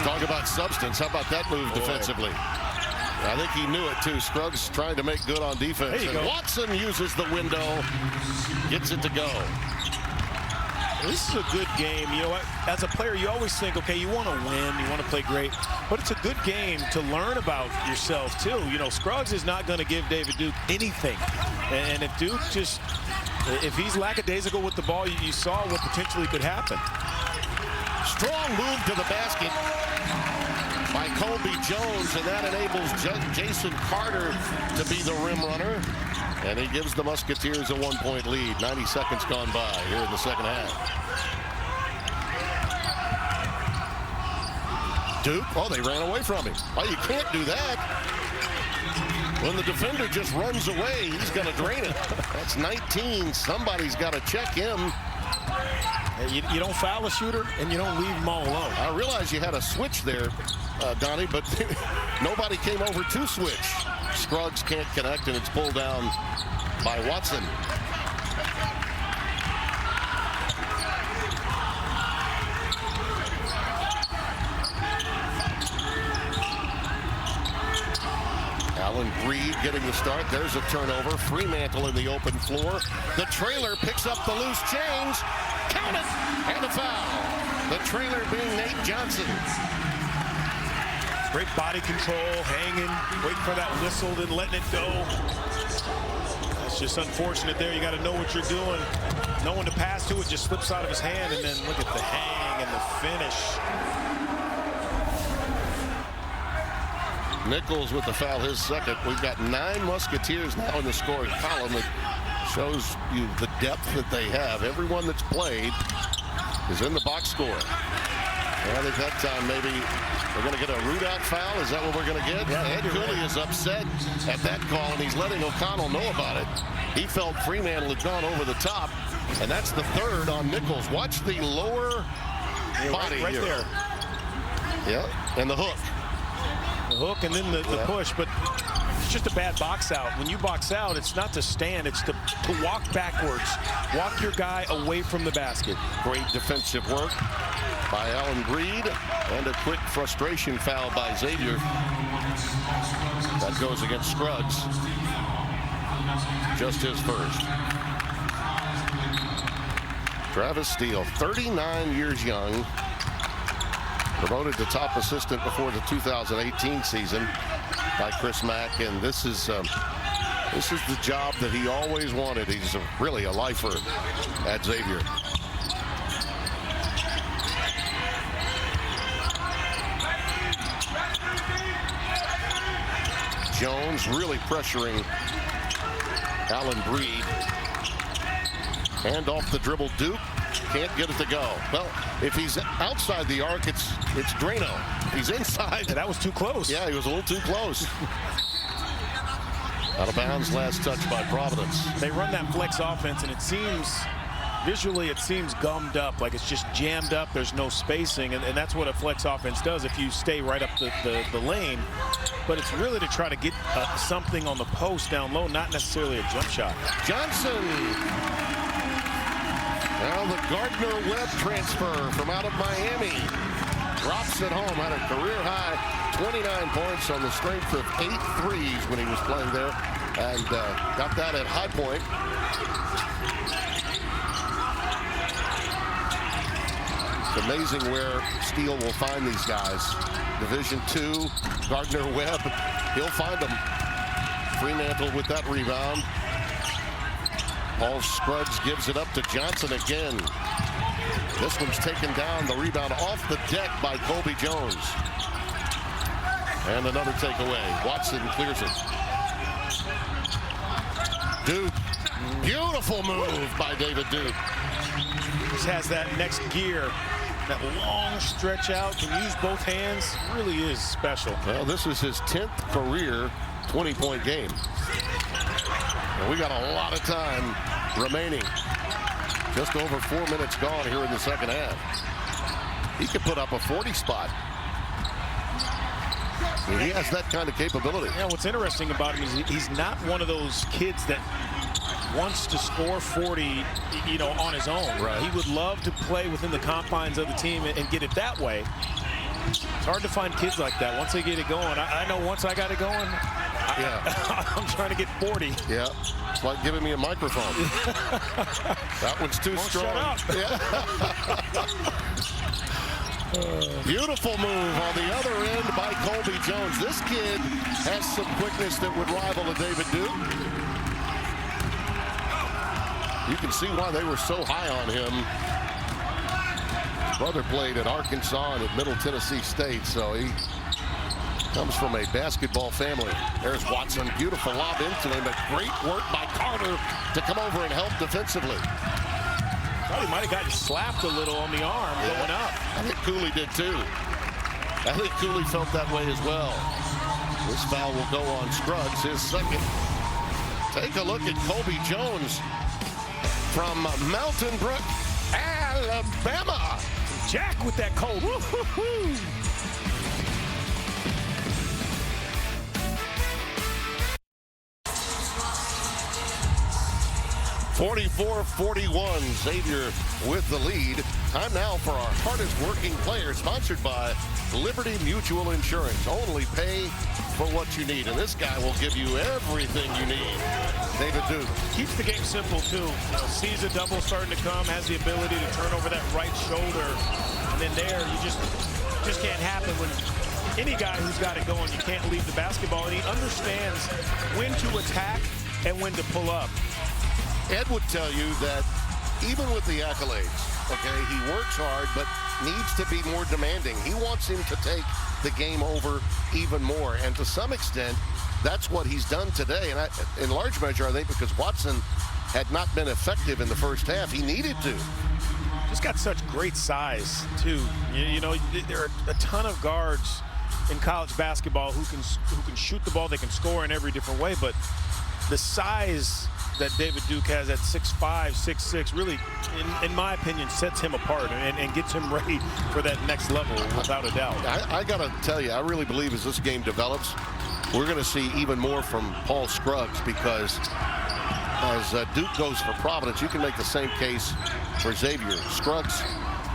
Talk about substance. How about that move defensively? I think he knew it too. Scruggs trying to make good on defense. There you go. Watson uses the window, gets it to go. This is a good game. You know what? As a player, you always think, okay, you want to win, you want to play great, but it's a good game to learn about yourself too. You know, Scruggs is not going to give David Duke anything, and if Duke just, if he's lackadaisical with the ball, you saw what potentially could happen. Strong move to the basket by Colby Jones, and that enables Jason Carter to be the rim runner. And he gives the Musketeers a 1-point lead. 90 seconds gone by here in the second half. Duke, oh, they ran away from him. Oh, you can't do that. When the defender just runs away, he's going to drain it. That's 19. Somebody's got to check him. You don't foul a shooter, and you don't leave them all alone. I realize you had a switch there, Donnie, but nobody came over to switch. Scruggs can't connect, and it's pulled down by Watson. Allen Breed getting the start. There's a turnover. Fremantle in the open floor. The trailer picks up the loose change. Count it! And a foul. The trailer being Nate Johnson. Great body control, hanging, waiting for that whistle, then letting it go. That's just unfortunate there. You got to know what you're doing. No one to pass to, it just slips out of his hand, and then look at the hang and the finish. Nichols with the foul, his second. We've got 9 Musketeers now in the scoring column. That shows you the depth that they have. Everyone that's played is in the box score. I think that time maybe we're going to get a root-out foul. Is that what we're going to get? Yeah, Ed Cooley is upset at that call, and he's letting O'Connell know about it. He felt Fremantle had gone over the top, and that's the third on Nichols. Watch the lower body right here. There. Yeah, and the hook. The hook and then the push, but it's just a bad box out. When you box out, it's not to stand, it's to walk backwards. Walk your guy away from the basket. Great defensive work by Allen Breed, and a quick frustration foul by Xavier. That goes against Scruggs. Just his first. Travis Steele, 39 years young. Promoted to top assistant before the 2018 season by Chris Mack, and this is the job that he always wanted. He's really a lifer at Xavier. Jones really pressuring Allen Breed. Hand off the dribble, Duke. Can't get it to go. Well, if he's outside the arc, it's Drano. He's inside. Yeah, that was too close. Yeah, he was a little too close. Out of bounds, last touch by Providence. They run that flex offense, and it seems, visually, it seems gummed up, like it's just jammed up. There's no spacing, and that's what a flex offense does if you stay right up the lane. But it's really to try to get something on the post down low, not necessarily a jump shot. Johnson. Now the Gardner-Webb transfer from out of Miami. Drops it home, had a career-high 29 points on the strength of 8 threes when he was playing there. And got that at High Point. It's amazing where Steele will find these guys. Division II, Gardner-Webb, he'll find them. Fremantle with that rebound. Paul Scruggs gives it up to Johnson again. This one's taken down, the rebound off the deck by Colby Jones. And another takeaway. Watson clears it. Duke. Beautiful move by David Duke. Just has that next gear, that long stretch out, can use both hands, really is special. Well, this is his 10th career 20-point game. And we got a lot of time remaining. Just over 4 minutes gone here in the second half. he could put up a 40 spot. And he has that kind of capability. Yeah, what's interesting about him is he's not one of those kids that wants to score 40, you know, on his own. Right. He would love to play within the confines of the team and get it that way. It's hard to find kids like that. Once they get it going, I know once I got it going, I'm trying to get 40. Yeah, it's like giving me a microphone. That one's too strong. Shut up. Yeah. Beautiful move on the other end by Colby Jones. This kid has some quickness that would rival a David Duke. You can see why they were so high on him. His brother played at Arkansas and at Middle Tennessee State, so he comes from a basketball family. There's Watson, beautiful lob into him, but great work by Carter to come over and help defensively. Thought he might have gotten slapped a little on the arm going up. I think Cooley did too. I think Cooley felt that way as well. This foul will go on Scruggs, his second. Take a look at Colby Jones from Mountain Brook, Alabama. Jack with that cold. 44-41, Xavier with the lead. Time now for our hardest working player, sponsored by Liberty Mutual Insurance. Only pay for what you need, and this guy will give you everything you need. David Duke. Keeps the game simple, too. Sees a double starting to come, has the ability to turn over that right shoulder, and then there, you just can't happen when any guy who's got it going, you can't leave the basketball, and he understands when to attack and when to pull up. Ed would tell you that even with the accolades, okay, he works hard, but needs to be more demanding. He wants him to take the game over even more, and to some extent, that's what he's done today. And in large measure, I think because Watson had not been effective in the first half, he needed to. Just got such great size, too. You know, there are a ton of guards in college basketball who can shoot the ball, they can score in every different way, but the size that David Duke has at 6'5", 6'6", really, in my opinion, sets him apart and gets him ready for that next level, without a doubt. I got to tell you, I really believe as this game develops, we're going to see even more from Paul Scruggs, because as Duke goes for Providence, you can make the same case for Xavier. Scruggs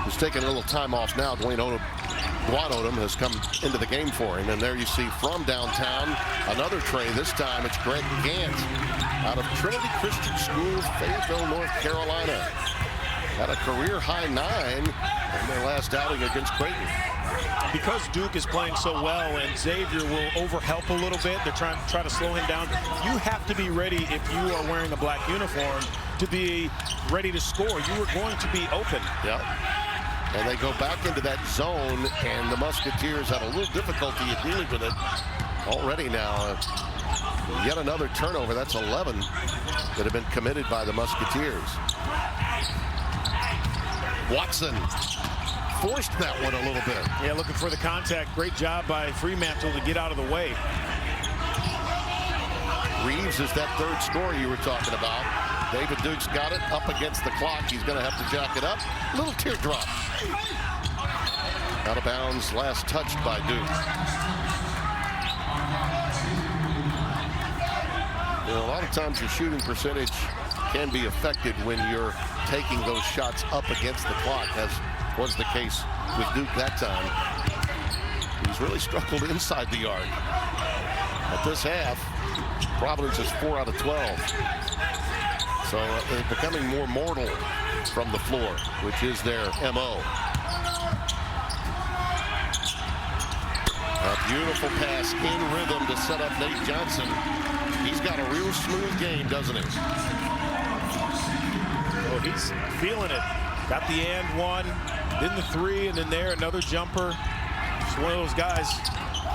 is taking a little time off now. Dwayne Odom has come into the game for him, and there you see from downtown another tray. This time it's Greg Gant out of Trinity Christian School, Fayetteville, North Carolina. Had a career-high 9 in their last outing against Creighton. Because Duke is playing so well and Xavier will overhelp a little bit, they're trying to slow him down. You have to be ready, if you are wearing a black uniform, to be ready to score. You are going to be open. Yeah. And they go back into that zone, and the Musketeers had a little difficulty in dealing with it already now. Yet another turnover. That's 11 that have been committed by the Musketeers. Watson forced that one a little bit. Yeah, looking for the contact. Great job by Freemantle to get out of the way. Reeves is that third scorer you were talking about. David Duke's got it up against the clock. He's going to have to jack it up. Little teardrop. Out of bounds, last touched by Duke. You know, a lot of times your shooting percentage can be affected when you're taking those shots up against the clock, as was the case with Duke that time. He's really struggled inside the arc. At this half, Providence is 4 out of 12. So they're becoming more mortal from the floor, which is their MO. A beautiful pass in rhythm to set up Nate Johnson. He's got a real smooth game, doesn't he? Oh, he's feeling it. Got the and one, then the three, and then there, another jumper. He's one of those guys,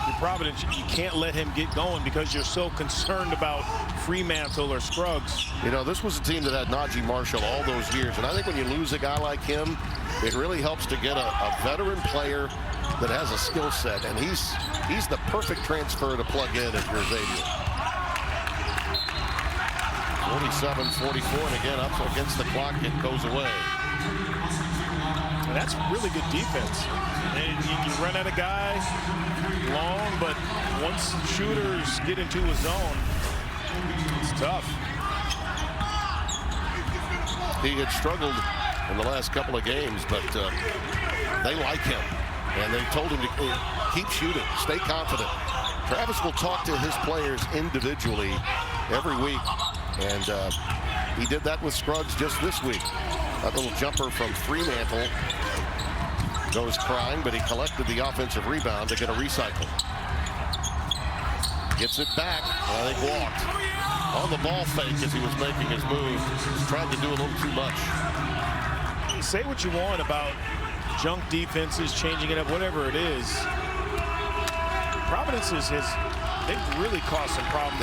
in Providence, you can't let him get going because you're so concerned about Freemantle or Scruggs. You know, this was a team that had Najee Marshall all those years, and I think when you lose a guy like him, it really helps to get a veteran player that has a skill set, and he's the perfect transfer to plug in if you're Xavier. 47-44, and again, up against the clock, it goes away. And that's really good defense. And you run at a guy long, but once shooters get into a zone, it's tough. He had struggled in the last couple of games, but they like him. And they told him to keep shooting, stay confident. Travis will talk to his players individually every week. And he did that with Scruggs just this week. That little jumper from Fremantle goes crying, but he collected the offensive rebound to get a recycle. Gets it back, and I think walked. On the ball fake as he was making his move. He's trying to do a little too much. Say what you want about junk defenses, changing it up, whatever it is. Providence they've really caused some problems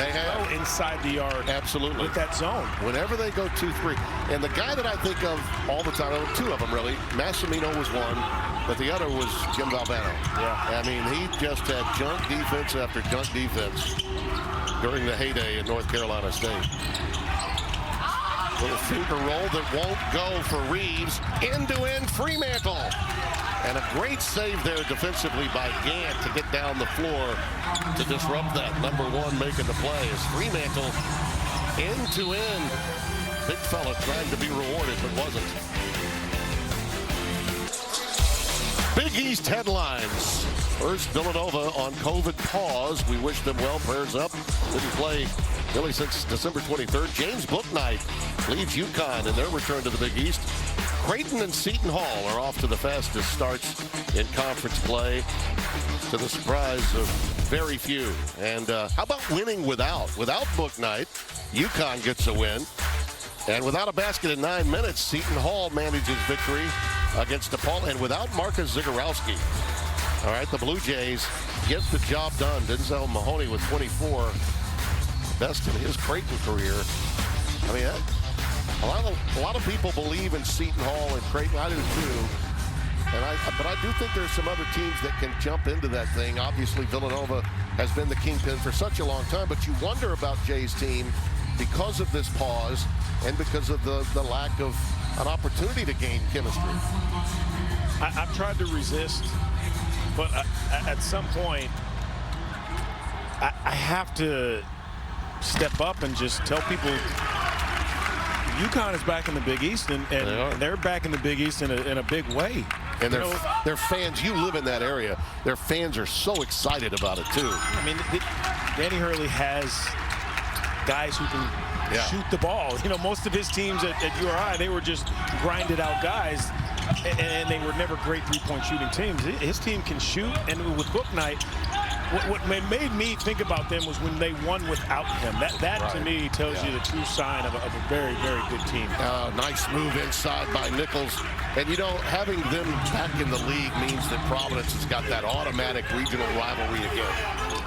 inside the yard. Absolutely. With that zone. Whenever they go 2-3. And the guy that I think of all the time, two of them really, Massimino was one, but the other was Jim Valvano. Yeah. I mean, he just had junk defense after junk defense during the heyday at North Carolina State. Little finger roll that won't go for Reeves. End-to-end Fremantle. And a great save there defensively by Gant to get down the floor to disrupt that. Number one making the play is Fremantle. End-to-end. Big fella trying to be rewarded, but wasn't. Big East headlines. First, Villanova on COVID pause. We wish them well. Prayers up. Didn't play really since December 23rd. James Bouknight leads UConn in their return to the Big East. Creighton and Seton Hall are off to the fastest starts in conference play, to the surprise of very few. And how about winning without Bouknight? UConn gets a win. And without a basket in 9 minutes, Seton Hall manages victory against DePaul. And without Marcus Zagorowski. All right, the Blue Jays get the job done. Denzel Mahoney with 24. Best in his Creighton career. I mean, a lot of people believe in Seton Hall and Creighton. I do too. But I do think there's some other teams that can jump into that thing. Obviously, Villanova has been the kingpin for such a long time. But you wonder about Jay's team because of this pause and because of the lack of an opportunity to gain chemistry. I've tried to resist, but at some point, I have to step up and just tell people UConn is back in the Big East, and they're back in the Big East in a big way. And their fans, you live in that area, their fans are so excited about it too. I mean, Danny Hurley has guys who can shoot the ball. You know, most of his teams at URI, they were just grinded out guys, and they were never great three-point shooting teams. His team can shoot, and with Bouknight, what made me think about them was when they won without him. That to me tells you the true sign of a very, very good team. Nice move inside by Nichols. And, you know, having them back in the league means that Providence has got that automatic regional rivalry again.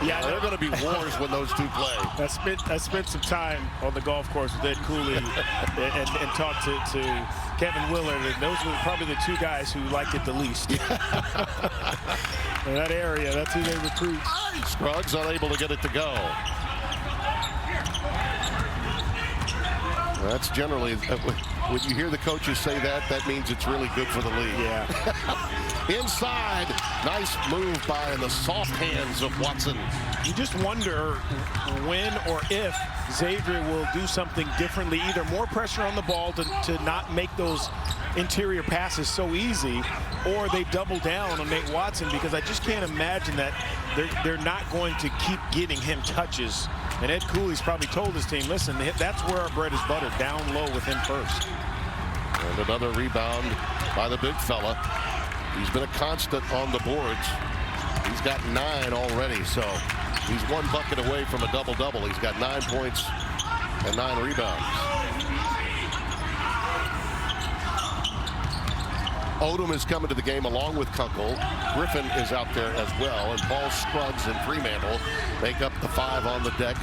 Yeah, they're going to be wars when those two play. I spent some time on the golf course with Ed Cooley and talked to Kevin Willard, and those were probably the two guys who liked it the least. In that area, that's who they recruit. Scruggs unable to get it to go. That's generally, when you hear the coaches say that, that means it's really good for the league. Yeah. Inside, nice move by the soft hands of Watson. You just wonder when or if Xavier will do something differently, either more pressure on the ball to not make those interior passes so easy, or they double down on Nate Watson, because I just can't imagine that they're not going to keep getting him touches. And Ed Cooley's probably told his team, listen, that's where our bread is buttered, down low with him first. And another rebound by the big fella. He's been a constant on the boards. He's got 9 already, so he's 1 bucket away from a double-double. He's got 9 points and 9 rebounds. Odom is coming to the game along with Kunkel. Griffin is out there as well, and Paul Scruggs and Fremantle make up the 5 on the deck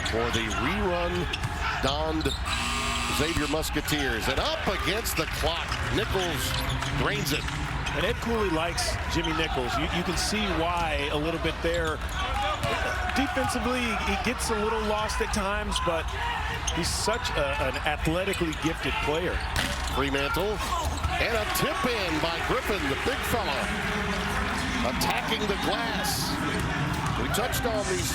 for the rerun-donned Xavier Musketeers. And up against the clock, Nichols drains it. And Ed Cooley likes Jimmy Nichols. You can see why a little bit there. Defensively, he gets a little lost at times, but he's such an athletically gifted player. Fremantle And a tip in by Griffin, the big fella, attacking the glass. We touched on these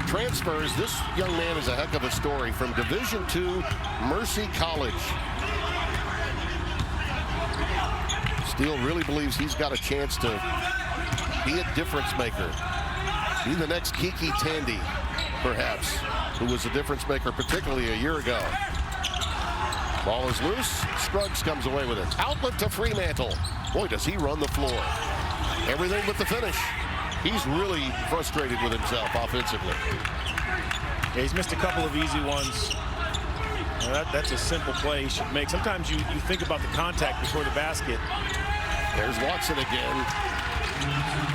transfers. This young man is a heck of a story from Division II Mercy College. Steele really believes he's got a chance to be a difference maker. Be the next Kiki Tandy, perhaps, who was a difference maker, particularly a year ago. Ball is loose. Scruggs comes away with it. Outlet to Freemantle. Boy, does he run the floor. Everything but the finish. He's really frustrated with himself offensively. Yeah, he's missed a couple of easy ones. That's a simple play he should make. Sometimes you think about the contact before the basket. There's Watson again.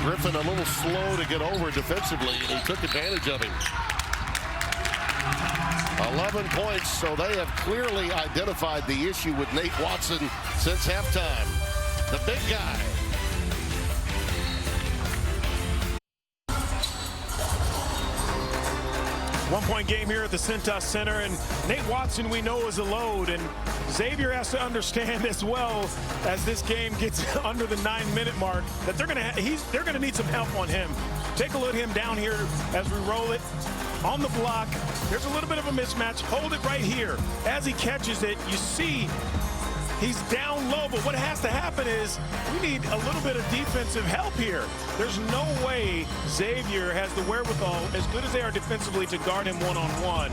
Griffin a little slow to get over defensively, and he took advantage of him. 11 points, so they have clearly identified the issue with Nate Watson since halftime. The big guy. One-point game here at the Cintas Center, and Nate Watson we know is a load, and Xavier has to understand as well as this game gets under the 9-minute mark that they're gonna need some help on him. Take a look at him down here as we roll it on the block. There's a little bit of a mismatch. Hold it right here. As he catches it, you see he's down low, but what has to happen is we need a little bit of defensive help here. There's no way Xavier has the wherewithal, as good as they are defensively, to guard him one-on-one.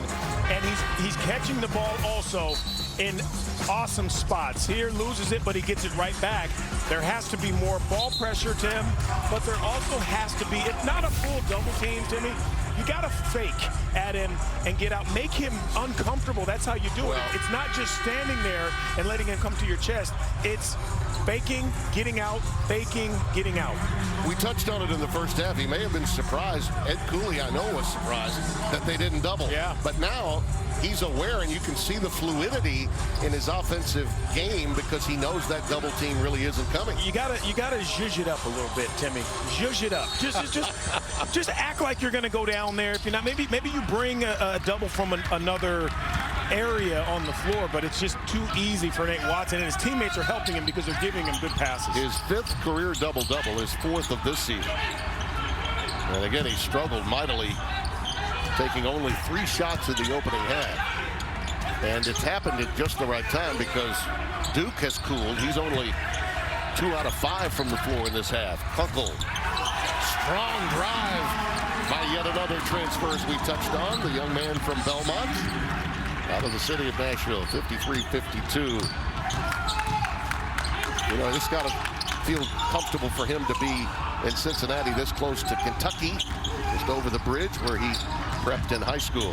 And he's catching the ball also in awesome spots. Here loses it, but he gets it right back. There has to be more ball pressure to him, but there also has to be, it's not a full double team, Timmy. You got to fake at him and get out. Make him uncomfortable. That's how you do it. It's not just standing there and letting him come to your chest. It's faking, getting out, faking, getting out. We touched on it in the first half. He may have been surprised. Ed Cooley, I know, was surprised that they didn't double. Yeah. But now he's aware, and you can see the fluidity in his offensive game because he knows that double team really isn't coming. You gotta zhuzh it up a little bit, Timmy. Zhuzh it up. Just act like you're gonna go down there. If you're not, maybe you bring a double from another area on the floor, but it's just too easy for Nate Watson, and his teammates are helping him because they're giving him good passes. His 5th career double-double, his 4th of this season. And again, he struggled mightily, taking only 3 shots in the opening half. And it's happened at just the right time because Duke has cooled. He's only 2 out of 5 from the floor in this half. Kunkel, strong drive by yet another transfer as we touched on, the young man from Belmont, out of the city of Nashville, 53-52. You know, it's got to feel comfortable for him to be in Cincinnati this close to Kentucky, just over the bridge where he prepped in high school.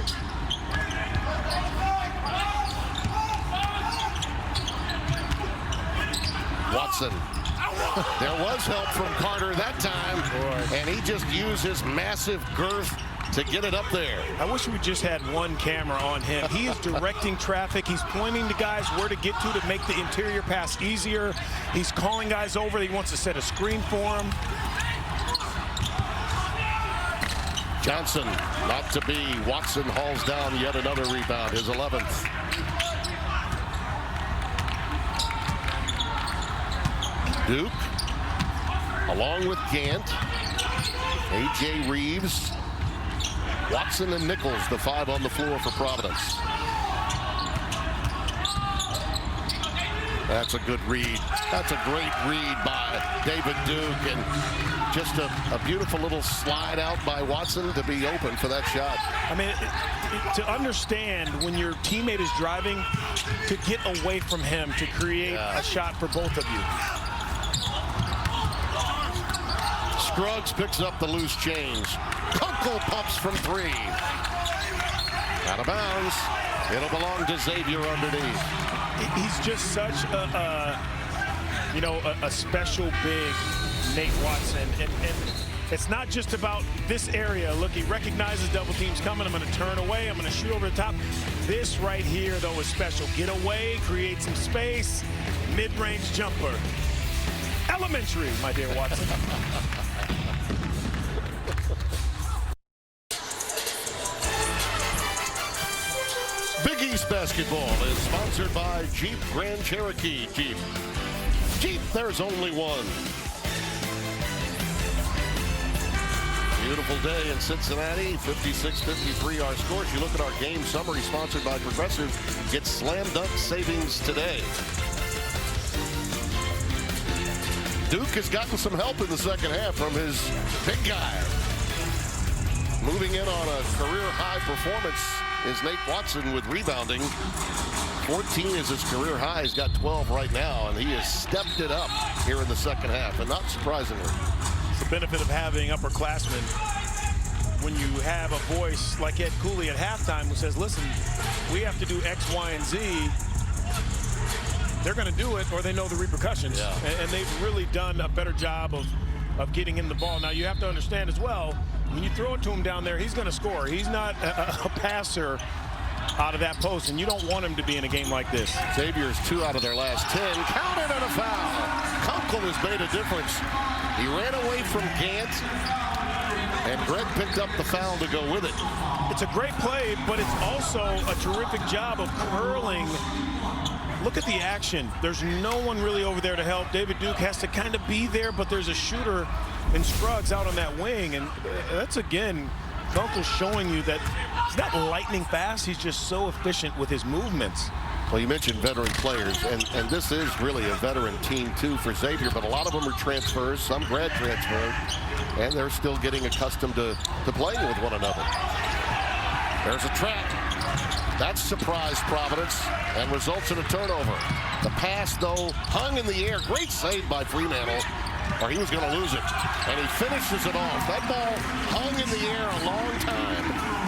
Watson. There was help from Carter that time, and he just used his massive girth to get it up there. I wish we just had one camera on him. He is directing traffic. He's pointing to guys where to get to make the interior pass easier. He's calling guys over. He wants to set a screen for him. Johnson, not to be. Watson hauls down yet another rebound, his 11th. Duke, along with Gant, A.J. Reeves, Watson and Nichols, the 5 on the floor for Providence. That's a good read. That's a great read by David Duke, and just a beautiful little slide out by Watson to be open for that shot. I mean, to understand when your teammate is driving, to get away from him to create a shot for both of you. Scruggs picks up the loose change. Kunkel pumps from 3. Out of bounds. It'll belong to Xavier underneath. He's just such a special big Nate Watson. And it's not just about this area. Look, he recognizes double teams coming. I'm going to turn away. I'm going to shoot over the top. This right here, though, is special. Get away, create some space, mid-range jumper. Elementary, my dear Watson. Big East basketball is sponsored by Jeep Grand Cherokee. Jeep. Jeep, there's only one. Beautiful day in Cincinnati. 56-53 our scores. You look at our game summary sponsored by Progressive. Get slam dunk savings today. Duke has gotten some help in the second half from his big guy. Moving in on a career high performance is Nate Watson with rebounding. 14 is his career high. He's got 12 right now, and he has stepped it up here in the second half, and not surprisingly. It's the benefit of having upperclassmen. When you have a voice like Ed Cooley at halftime who says, listen, we have to do X, Y, and Z, they're going to do it or they know the repercussions. Yeah. And they've really done a better job of getting him the ball. Now, you have to understand as well, when you throw it to him down there, he's going to score. He's not a passer out of that post, and you don't want him to be in a game like this. Xavier's 2 out of their last 10. Counted and a foul. Kunkel has made a difference. He ran away from Gant, and Greg picked up the foul to go with it. It's a great play, but it's also a terrific job of curling. Look at the action. There's no one really over there to help. David Duke has to kind of be there, but there's a shooter in Scruggs out on that wing, and that's, again, Kunkel showing you that he's not lightning fast. He's just so efficient with his movements. Well, you mentioned veteran players, and this is really a veteran team, too, for Xavier, but a lot of them are transfers, some grad transfer, and they're still getting accustomed to playing with one another. There's a trap. That surprised Providence and results in a turnover. The pass, though, hung in the air. Great save by Fremantle, or he was going to lose it. And he finishes it off. That ball hung in the air a long time,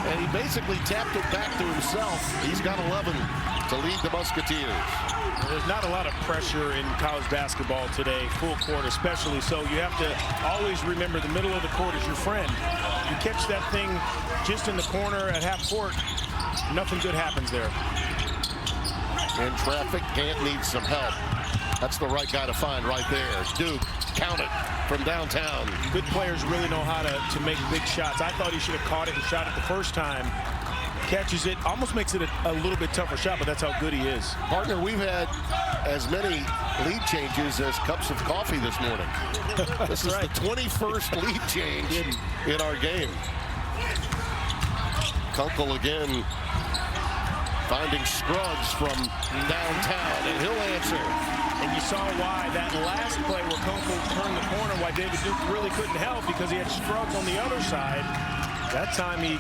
and he basically tapped it back to himself. He's got 11 to lead the Musketeers. There's not a lot of pressure in college basketball today, full court especially, so you have to always remember the middle of the court is your friend. You catch that thing just in the corner at half court, nothing good happens there. In traffic, Gant needs some help. That's the right guy to find right there. Duke, count it from downtown. Good players really know how to make big shots. I thought he should have caught it and shot it the first time. Catches it, almost makes it a little bit tougher shot, but that's how good he is. Partner, we've had as many lead changes as cups of coffee this morning. This is right. the 21st lead change in our game. Kunkel again finding Scruggs from downtown, and he'll answer. And you saw why that last play where Kunkel turned the corner, why David Duke really couldn't help because he had Scruggs on the other side. That time he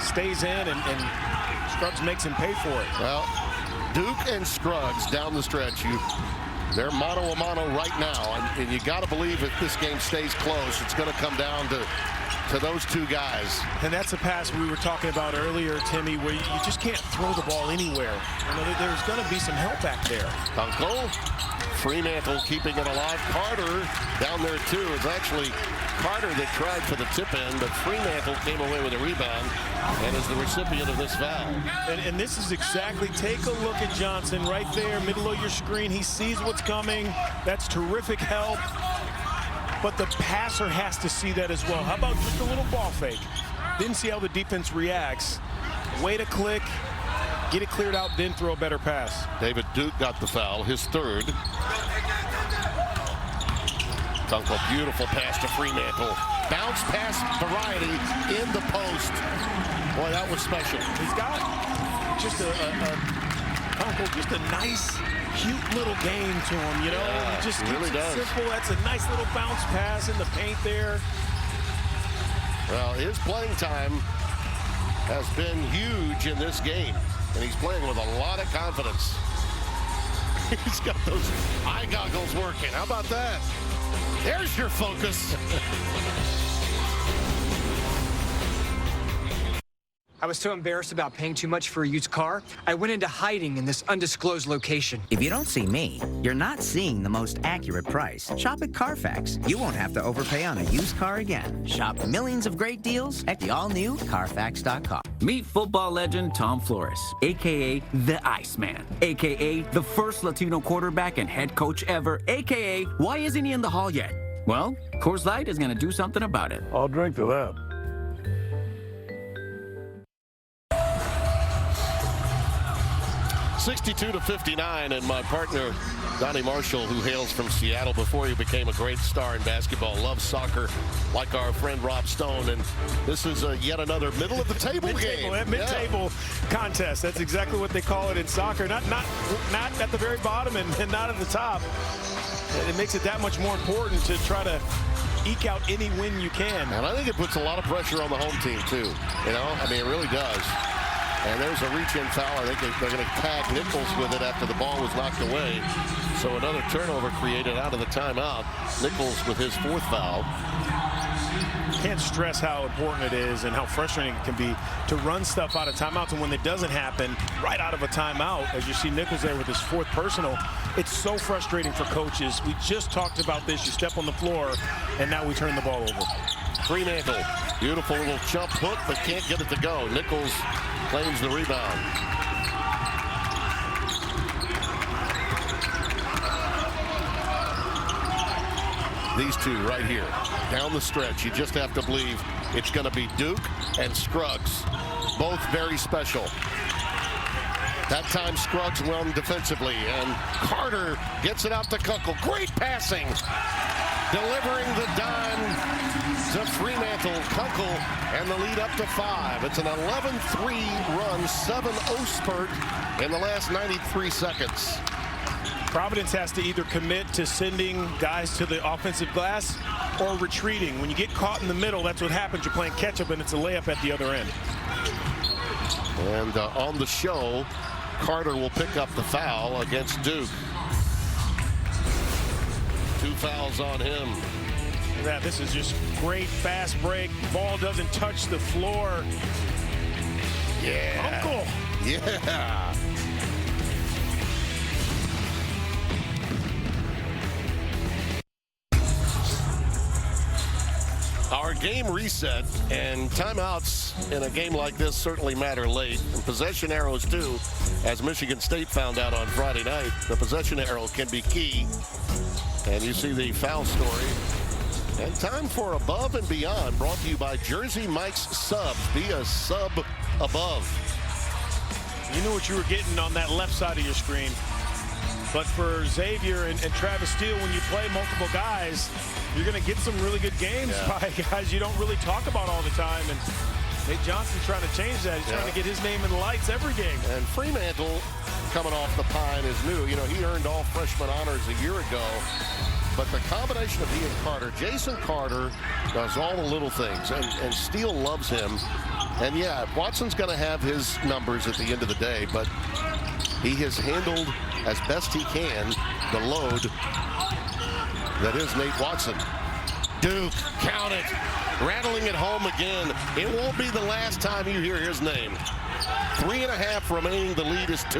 stays in and Scruggs makes him pay for it. Well, Duke and Scruggs down the stretch, they're mano-a-mano right now, and you got to believe if this game stays close, it's going to come down to those two guys. And that's a pass we were talking about earlier, Timmy, where you just can't throw the ball anywhere. You know, there's going to be some help back there. Kunkel, Fremantle keeping it alive. Carter down there too. It's actually Carter that tried for the tip in, but Fremantle came away with a rebound and is the recipient of this foul. And this is exactly, take a look at Johnson right there, middle of your screen. He sees what's coming. That's terrific help. But the passer has to see that as well. How about just a little ball fake? Didn't see how the defense reacts. Way to click, get it cleared out, then throw a better pass. David Duke got the foul, his third. Kunkel, beautiful pass to Fremantle. Bounce pass variety in the post. Boy, that was special. He's got just Kunkel, just a nice, cute little game to him, you know? Yeah, he just he really keeps it does. simple. That's a nice little bounce pass in the paint there. Well, his playing time has been huge in this game, and he's playing with a lot of confidence. He's got those eye goggles working. How about that? There's your focus. I was so embarrassed about paying too much for a used car, I went into hiding in this undisclosed location. If you don't see me, you're not seeing the most accurate price. Shop at Carfax. You won't have to overpay on a used car again. Shop millions of great deals at the all-new Carfax.com. Meet football legend Tom Flores, a.k.a. the Iceman, a.k.a. the first Latino quarterback and head coach ever, a.k.a. why isn't he in the hall yet? Well, Coors Light is going to do something about it. I'll drink to that. 62-59, and my partner Donnie Marshall, who hails from Seattle before he became a great star in basketball, loves soccer like our friend Rob Stone, and this is yet another middle of the table game. Mid-table contest. That's exactly what they call it in soccer. Not at the very bottom and not at the top. It makes it that much more important to try to eke out any win you can. And I think it puts a lot of pressure on the home team too. You know, I mean, it really does. And there's a reach-in foul. I think they're going to tag Nichols with it after the ball was knocked away. So another turnover created out of the timeout. Nichols with his 4th foul. Can't stress how important it is and how frustrating it can be to run stuff out of timeouts. And when it doesn't happen right out of a timeout, as you see Nichols there with his 4th personal, it's so frustrating for coaches. We just talked about this. You step on the floor, and now we turn the ball over. Fremantle, beautiful little jump hook, but can't get it to go. Nichols claims the rebound. These two right here, down the stretch. You just have to believe it's going to be Duke and Scruggs, both very special. That time Scruggs won defensively, and Carter gets it out to Kunkel. Great passing. Delivering the dime to Fremantle. Kunkel, and the lead up to 5. It's an 11-3 run, 7-0 spurt in the last 93 seconds. Providence has to either commit to sending guys to the offensive glass or retreating. When you get caught in the middle, that's what happens. You're playing catch-up, and it's a layup at the other end. And on the show, Carter will pick up the foul against Duke. 2 fouls on him. Yeah, this is just great fast break. Ball doesn't touch the floor. Yeah. Uncle. Yeah. Our game reset, and timeouts in a game like this certainly matter late. And possession arrows too, as Michigan State found out on Friday night. The possession arrow can be key. And you see the foul story. And time for Above and Beyond, brought to you by Jersey Mike's Subs. Be a sub above. You knew what you were getting on that left side of your screen. But for Xavier and Travis Steele, when you play multiple guys, you're going to get some really good games by guys you don't really talk about all the time. And Nate Johnson's trying to change that. He's trying to get his name in the lights every game. And Fremantle, coming off the pine, is new. You know, he earned all freshman honors a year ago. But the combination of he and Carter, Jason Carter does all the little things, and Steele loves him. And yeah, Watson's going to have his numbers at the end of the day, but he has handled as best he can the load that is Nate Watson. Duke, count it, rattling it home again. It won't be the last time you hear his name. 3.5 remaining, the lead is 2.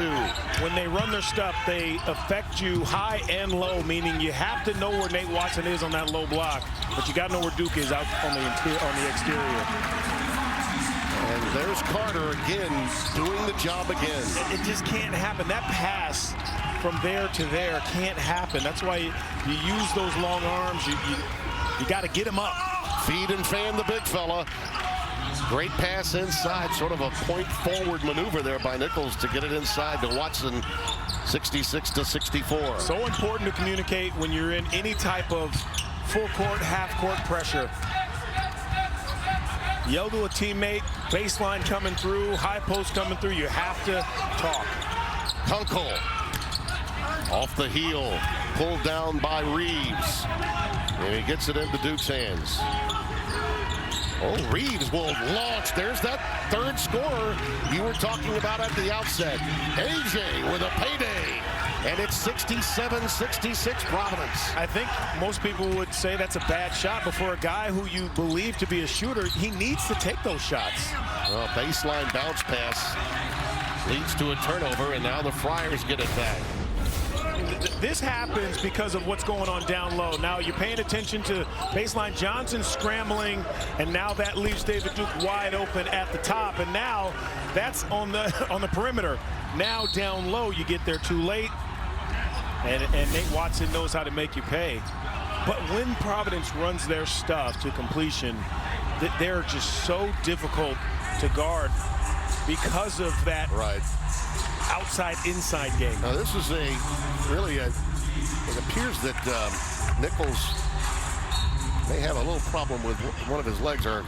When they run their stuff, they affect you high and low, meaning you have to know where Nate Watson is on that low block, but you got to know where Duke is out on the exterior. And there's Carter again, doing the job again. It just can't happen. That pass from there to there can't happen. That's why you use those long arms. You got to get him up. Feed and fan the big fella. Great pass inside, sort of a point forward maneuver there by Nichols to get it inside to Watson, 66-64. So important to communicate when you're in any type of full court, half court pressure. Yell to a teammate, baseline coming through, high post coming through, you have to talk. Kunkel off the heel, pulled down by Reeves. And he gets it into Duke's hands. Oh, Reeves will launch. There's that third scorer you were talking about at the outset. AJ with a payday. And it's 67-66 Providence. I think most people would say that's a bad shot, but for a guy who you believe to be a shooter, he needs to take those shots. Well, baseline bounce pass leads to a turnover, and now the Friars get it back. This happens because of what's going on down low. Now you're paying attention to baseline Johnson scrambling, and now that leaves David Duke wide open at the top, and now that's on the perimeter. Now down low, you get there too late, and Nate Watson knows how to make you pay. But when Providence runs their stuff to completion, they're just so difficult to guard because of that. Right. outside-inside game. Now, this is it appears that Nichols may have a little problem with one of his legs, or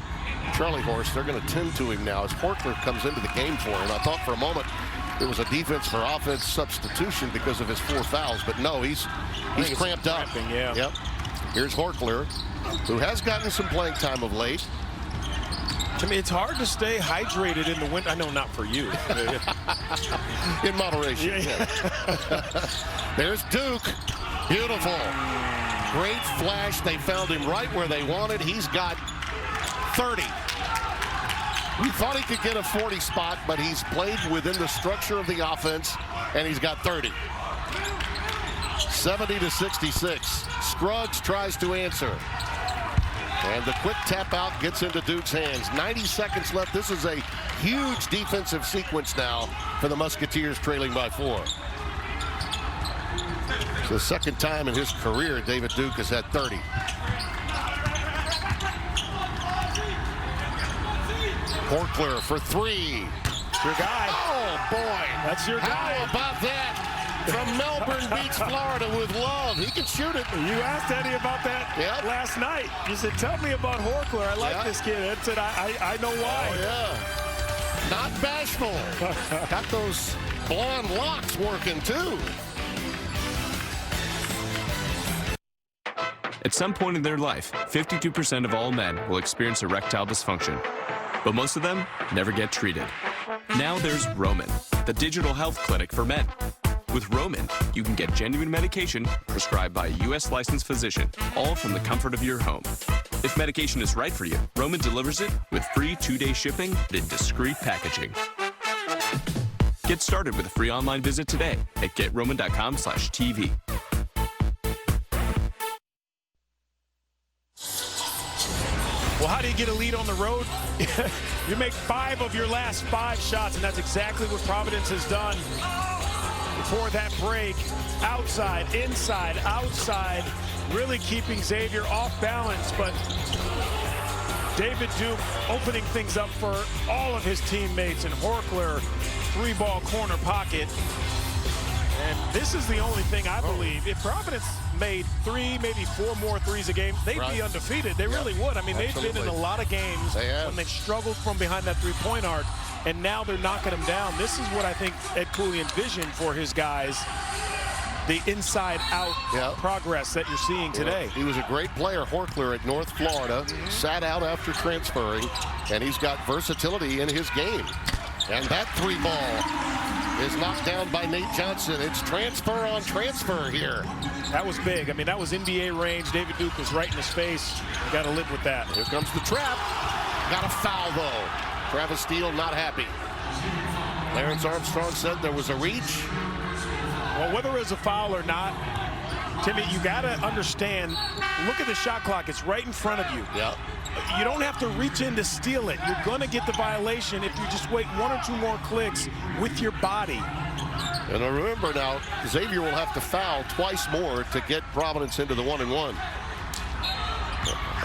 Charlie Horse. They're going to tend to him now as Horchler comes into the game for him. I thought for a moment it was a defense for offense substitution because of his 4 fouls, but no, he's cramped up. Yeah. Yep. Here's Horchler, who has gotten some playing time of late. I mean, it's hard to stay hydrated in the winter. I know not for you. In moderation. Yeah. There's Duke. Beautiful. Great flash. They found him right where they wanted. He's got 30. We thought he could get a 40 spot, but he's played within the structure of the offense, and he's got 30. 70-66. Scruggs tries to answer. And the quick tap out gets into Duke's hands. 90 seconds left. This is a huge defensive sequence now for the Musketeers, trailing by 4. It's the second time in his career David Duke has had 30. Horchler for 3. Your guy. Oh, boy. That's your guy. How about that? From Melbourne Beach, Florida with Love. He can shoot it. You asked Eddie about that last night. You said, tell me about Horchler. I like this kid. Ed said, I know why. Oh, yeah. Not bashful. Got those blonde locks working, too. At some point in their life, 52% of all men will experience erectile dysfunction. But most of them never get treated. Now there's Roman, the digital health clinic for men. With Roman, you can get genuine medication prescribed by a U.S. licensed physician, all from the comfort of your home. If medication is right for you, Roman delivers it with free 2-day shipping in discreet packaging. Get started with a free online visit today at GetRoman.com/TV. Well, how do you get a lead on the road? You make 5 of your last 5 shots, and that's exactly what Providence has done before that break. Outside, inside, outside, really keeping Xavier off balance, but David Duke opening things up for all of his teammates, and Horchler, 3-ball corner pocket. And this is the only thing I believe. If Providence made 3, maybe 4 more threes a game, they'd be undefeated. They really would. I mean, they've been in a lot of games when they've struggled from behind that 3-point arc, and now they're knocking them down. This is what I think Ed Cooley envisioned for his guys, the inside-out progress that you're seeing today. He was a great player, Horchler, at North Florida, sat out after transferring, and he's got versatility in his game. And that 3-ball is knocked down by Nate Johnson. It's transfer on transfer here. That was big. I mean, that was NBA range. David Duke was right in his face. You got to live with that. Here comes the trap. Got a foul, though. Travis Steele not happy. Clarence Armstrong said there was a reach. Well, whether it was a foul or not, Timmy, you got to understand, look at the shot clock. It's right in front of you. Yeah. You don't have to reach in to steal it. You're going to get the violation if you just wait 1 or 2 more clicks with your body. And remember now, Xavier will have to foul twice more to get Providence into the 1-and-1.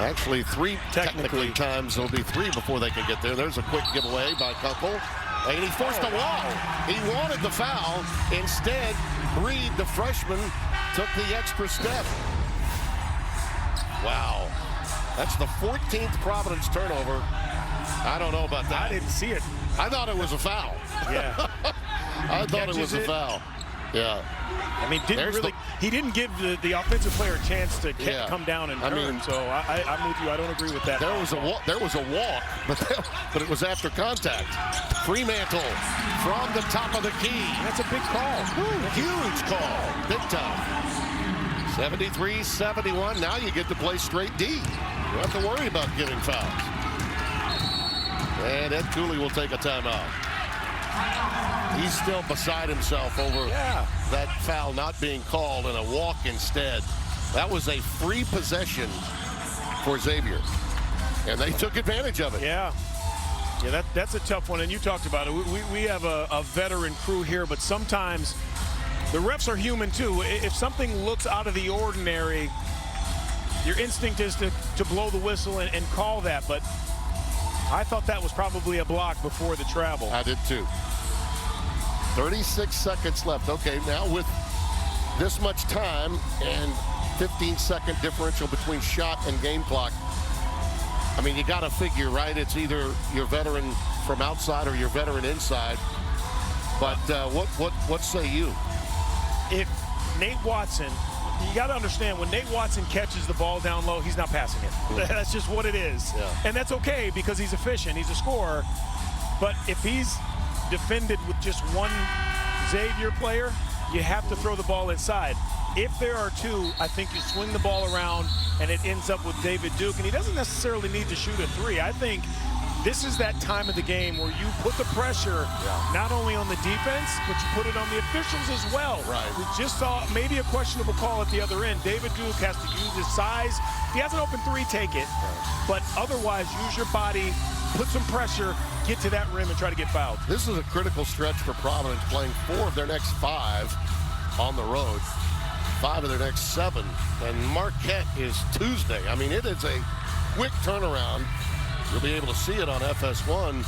Actually, 3 technically times. It'll be 3 before they can get there. There's a quick giveaway by Kunkel. And he forced a wall. He wanted the foul. Instead, Breed, the freshman, took the extra step. Wow. That's the 14th Providence turnover. I don't know about that. I didn't see it. I thought it was a foul. Yeah. I thought it was a foul. Yeah. I mean, he didn't give the offensive player a chance to come down and turn. So I'm with you. I don't agree with that. There was a walk, but it was after contact. Fremantle from the top of the key. That's a big call. Huge call. Big time. 73-71. Now you get to play straight D. You don't have to worry about getting fouls. And Ed Cooley will take a timeout. He's still beside himself over that foul not being called and a walk instead. That was a free possession for Xavier, and they took advantage of it. Yeah, that's a tough one, and you talked about it. We have a veteran crew here, but sometimes the refs are human too. If something looks out of the ordinary, your instinct is to blow the whistle and call that, but I thought that was probably a block before the travel. I did too. 36 seconds left. Okay, now with this much time and 15-second differential between shot and game clock, I mean, you got to figure, right? It's either your veteran from outside or your veteran inside. But what say you? If Nate Watson, you got to understand, when Nate Watson catches the ball down low, he's not passing it. That's just what it is. Yeah. And that's okay because he's efficient. He's a scorer. But if he's defended with just one Xavier player, you have to throw the ball inside. If there are two, I think you swing the ball around and it ends up with David Duke. And he doesn't necessarily need to shoot a three. I think this is that time of the game where you put the pressure not only on the defense, but you put it on the officials as well. Right. We just saw maybe a questionable call at the other end. David Duke has to use his size. If he has an open three, take it. But otherwise, use your body, put some pressure, get to that rim and try to get fouled. This is a critical stretch for Providence, playing 4 of their next 5 on the road, 5 of their next 7. And Marquette is Tuesday. I mean, it is a quick turnaround. You'll be able to see it on FS1.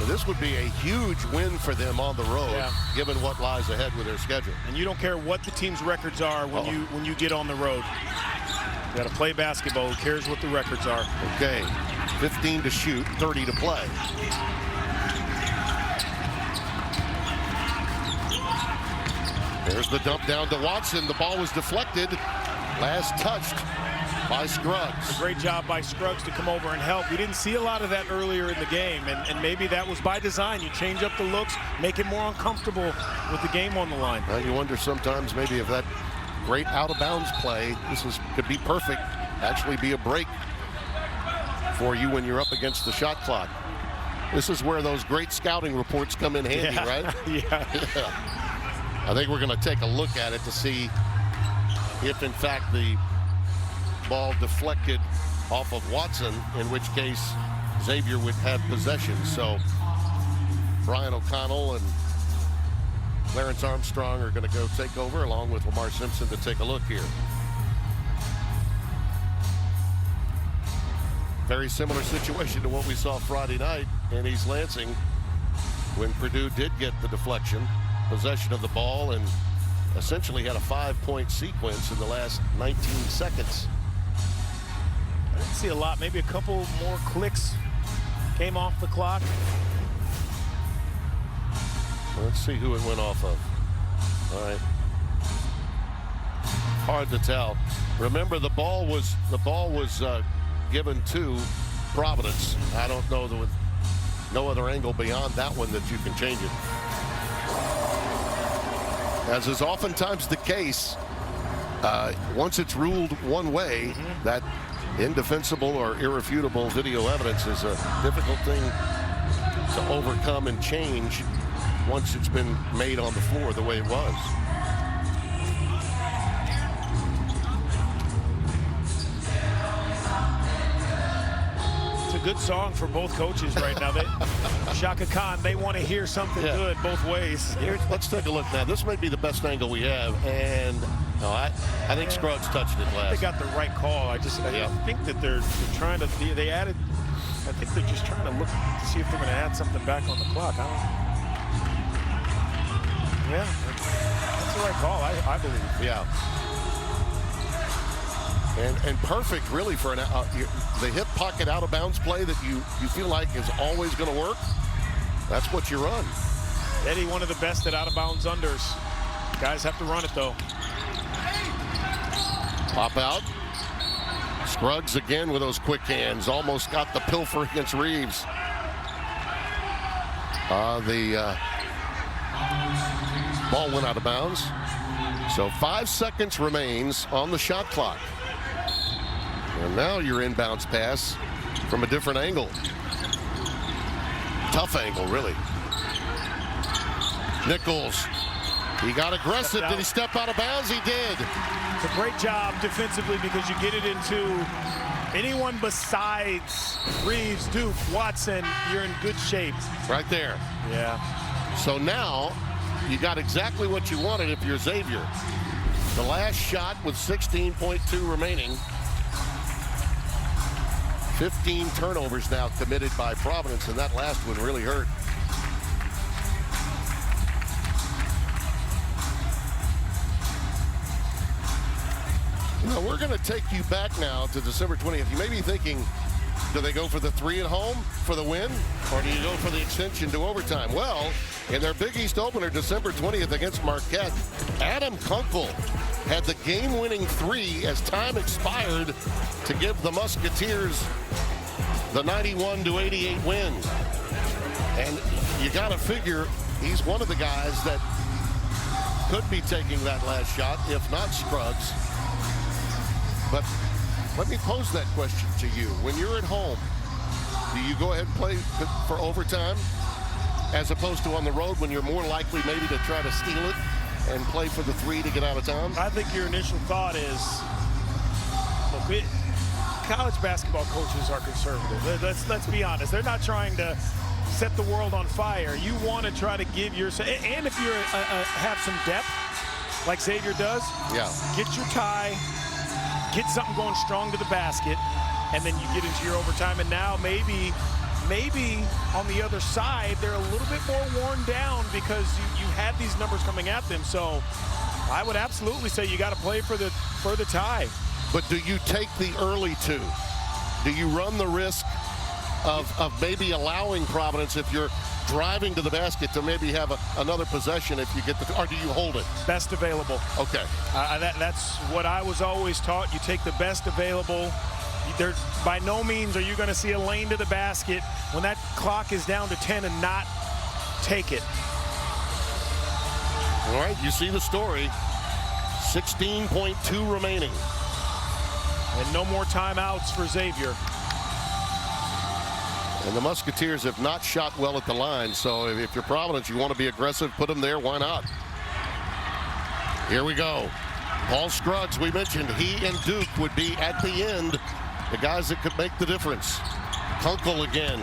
And this would be a huge win for them on the road, given what lies ahead with their schedule. And you don't care what the team's records are when you get on the road. You got to play basketball. Who cares what the records are? Okay, 15 to shoot, 30 to play. There's the dump down to Watson. The ball was deflected. Last touched by Scruggs. A great job by Scruggs to come over and help. We didn't see a lot of that earlier in the game, and maybe that was by design. You change up the looks, make it more uncomfortable with the game on the line. Well, you wonder sometimes maybe if that great out-of-bounds play, could be perfect, actually be a break for you when you're up against the shot clock. This is where those great scouting reports come in handy, right? Yeah. I think we're going to take a look at it to see if, in fact, the ball deflected off of Watson, in which case Xavier would have possession. So Brian O'Connell and Clarence Armstrong are going to go take over along with Lamar Simpson to take a look here. Very similar situation to what we saw Friday night in East Lansing when Purdue did get the deflection, possession of the ball, and essentially had a 5-point sequence in the last 19 seconds. I didn't see a lot. Maybe a couple more clicks came off the clock. Let's see who it went off of. All right. Hard to tell. Remember, the ball was given to Providence. I don't know with no other angle beyond that one that you can change it. As is oftentimes the case, once it's ruled one way, that indefensible or irrefutable video evidence is a difficult thing to overcome and change once it's been made on the floor the way it was. It's a good song for both coaches right now. Shaka Khan, they want to hear something good both ways. Let's take a look now. This might be the best angle we have, and no, I think Scruggs touched it last. They got the right call. I think that they're trying to. They added. I think they're just trying to look to see if they're going to add something back on the clock. Yeah, that's the right call. I believe. Yeah. And perfect, really, for the hip pocket out of bounds play that you feel like is always going to work. That's what you run. Eddie, one of the best at out of bounds unders. Guys have to run it though. Pop out. Scruggs again with those quick hands. Almost got the pilfer against Reeves. The ball went out of bounds. So 5 seconds remains on the shot clock. And now your inbounds pass from a different angle. Tough angle, really. Nichols. He got aggressive. Did he step out of bounds? He did. It's a great job defensively because you get it into anyone besides Reeves, Duke, Watson. You're in good shape. Right there. Yeah. So now you got exactly what you wanted if you're Xavier. The last shot with 16.2 remaining. 15 turnovers now committed by Providence, and that last one really hurt. Now we're going to take you back now to December 20th. You may be thinking, do they go for the 3 at home for the win, or do you go for the extension to overtime? Well, in their Big East opener, December 20th against Marquette, Adam Kunkel had the game-winning 3 as time expired to give the Musketeers the 91-88 win. And you got to figure he's one of the guys that could be taking that last shot, if not Scruggs. But let me pose that question to you. When you're at home, do you go ahead and play for overtime as opposed to on the road when you're more likely maybe to try to steal it and play for the 3 to get out of town? I think your initial thought is, look, college basketball coaches are conservative. Let's be honest. They're not trying to set the world on fire. You want to try to give yourself, and if you have some depth, like Xavier does, get your tie, get something going strong to the basket, and then you get into your overtime. And now maybe on the other side, they're a little bit more worn down because you had these numbers coming at them. So I would absolutely say you got to play for the tie. But do you take the early 2? Do you run the risk of maybe allowing Providence, if you're driving to the basket, to maybe have another possession if you get or do you hold it? Best available. Okay. That's what I was always taught. You take the best available. By no means are you going to see a lane to the basket when that clock is down to 10 and not take it. All right, you see the story. 16.2 remaining. And no more timeouts for Xavier. And the Musketeers have not shot well at the line, so if you're Providence, you want to be aggressive, put them there, why not? Here we go. Paul Scruggs, we mentioned, he and Duke would be at the end, the guys that could make the difference. Kunkel again.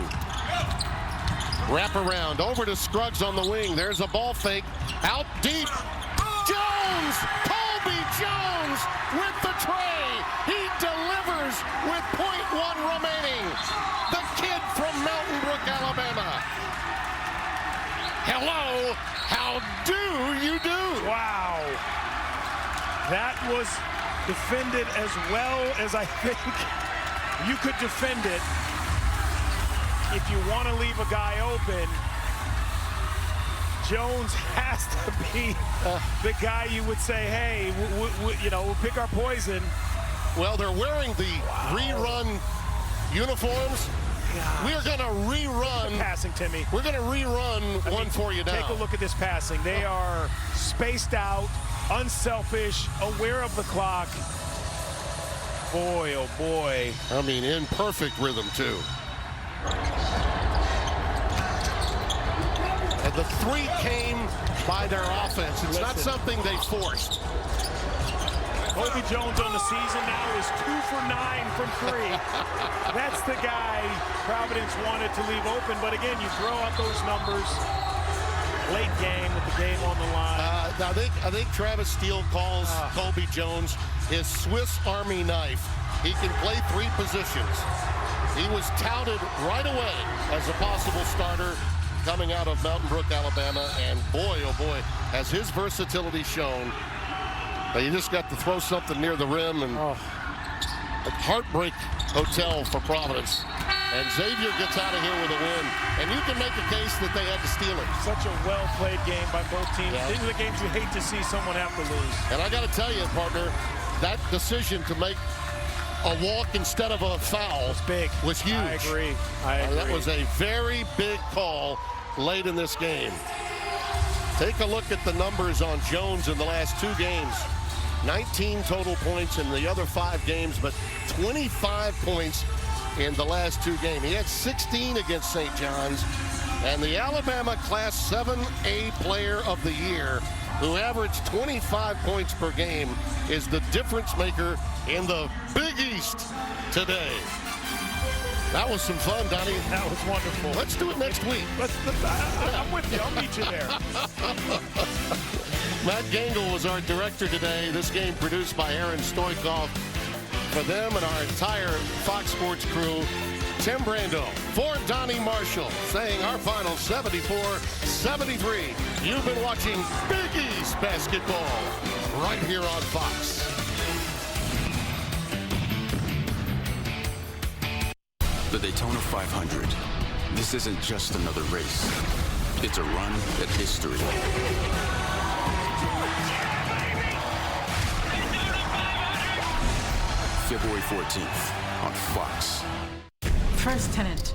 Wrap around, over to Scruggs on the wing. There's a ball fake, out deep. Jones! Colby Jones with the tray. He delivers with .1 remaining. The kid from Mountain Brook, Alabama. Hello, how do you do? Wow. That was defended as well as I think you could defend it. If you want to leave a guy open, Jones has to be the guy you would say, hey, we'll pick our poison. Well, they're wearing the rerun uniforms. Gosh. We're going to rerun. Passing, Timmy. We're going to rerun one for you now. Take a look at this passing. They are spaced out, unselfish, aware of the clock. Boy, oh boy. I mean, in perfect rhythm, too. And the 3 came by their offense. It's not something they forced. Colby Jones on the season now is 2 for 9 from 3. That's the guy Providence wanted to leave open. But again, you throw out those numbers. Late game with the game on the line. I think Travis Steele calls Colby Jones his Swiss Army knife. He can play 3 positions. He was touted right away as a possible starter coming out of Mountain Brook, Alabama. And boy, oh boy, has his versatility shown. You just got to throw something near the rim, and a heartbreak hotel for Providence. And Xavier gets out of here with a win. And you can make a case that they had to steal it. Such a well-played game by both teams. Yeah. These are the games you hate to see someone have to lose. And I got to tell you, partner, that decision to make a walk instead of a foul was huge. I agree. That was a very big call late in this game. Take a look at the numbers on Jones in the last 2 games. 19 total points in the other 5 games, but 25 points in the last 2 games. He had 16 against St. John's, and the Alabama Class 7A Player of the Year, who averaged 25 points per game, is the difference maker in the Big East today. That was some fun, Donnie. That was wonderful. Let's do it next week. I'm with you. I'll meet you there. Matt Gangle was our director today. This game produced by Aaron Stoikov. For them and our entire Fox Sports crew, Tim Brando for Donnie Marshall, saying our final 74-73. You've been watching Big East basketball right here on Fox. The Daytona 500. This isn't just another race. It's a run at history. February 14th on Fox. First Tenant.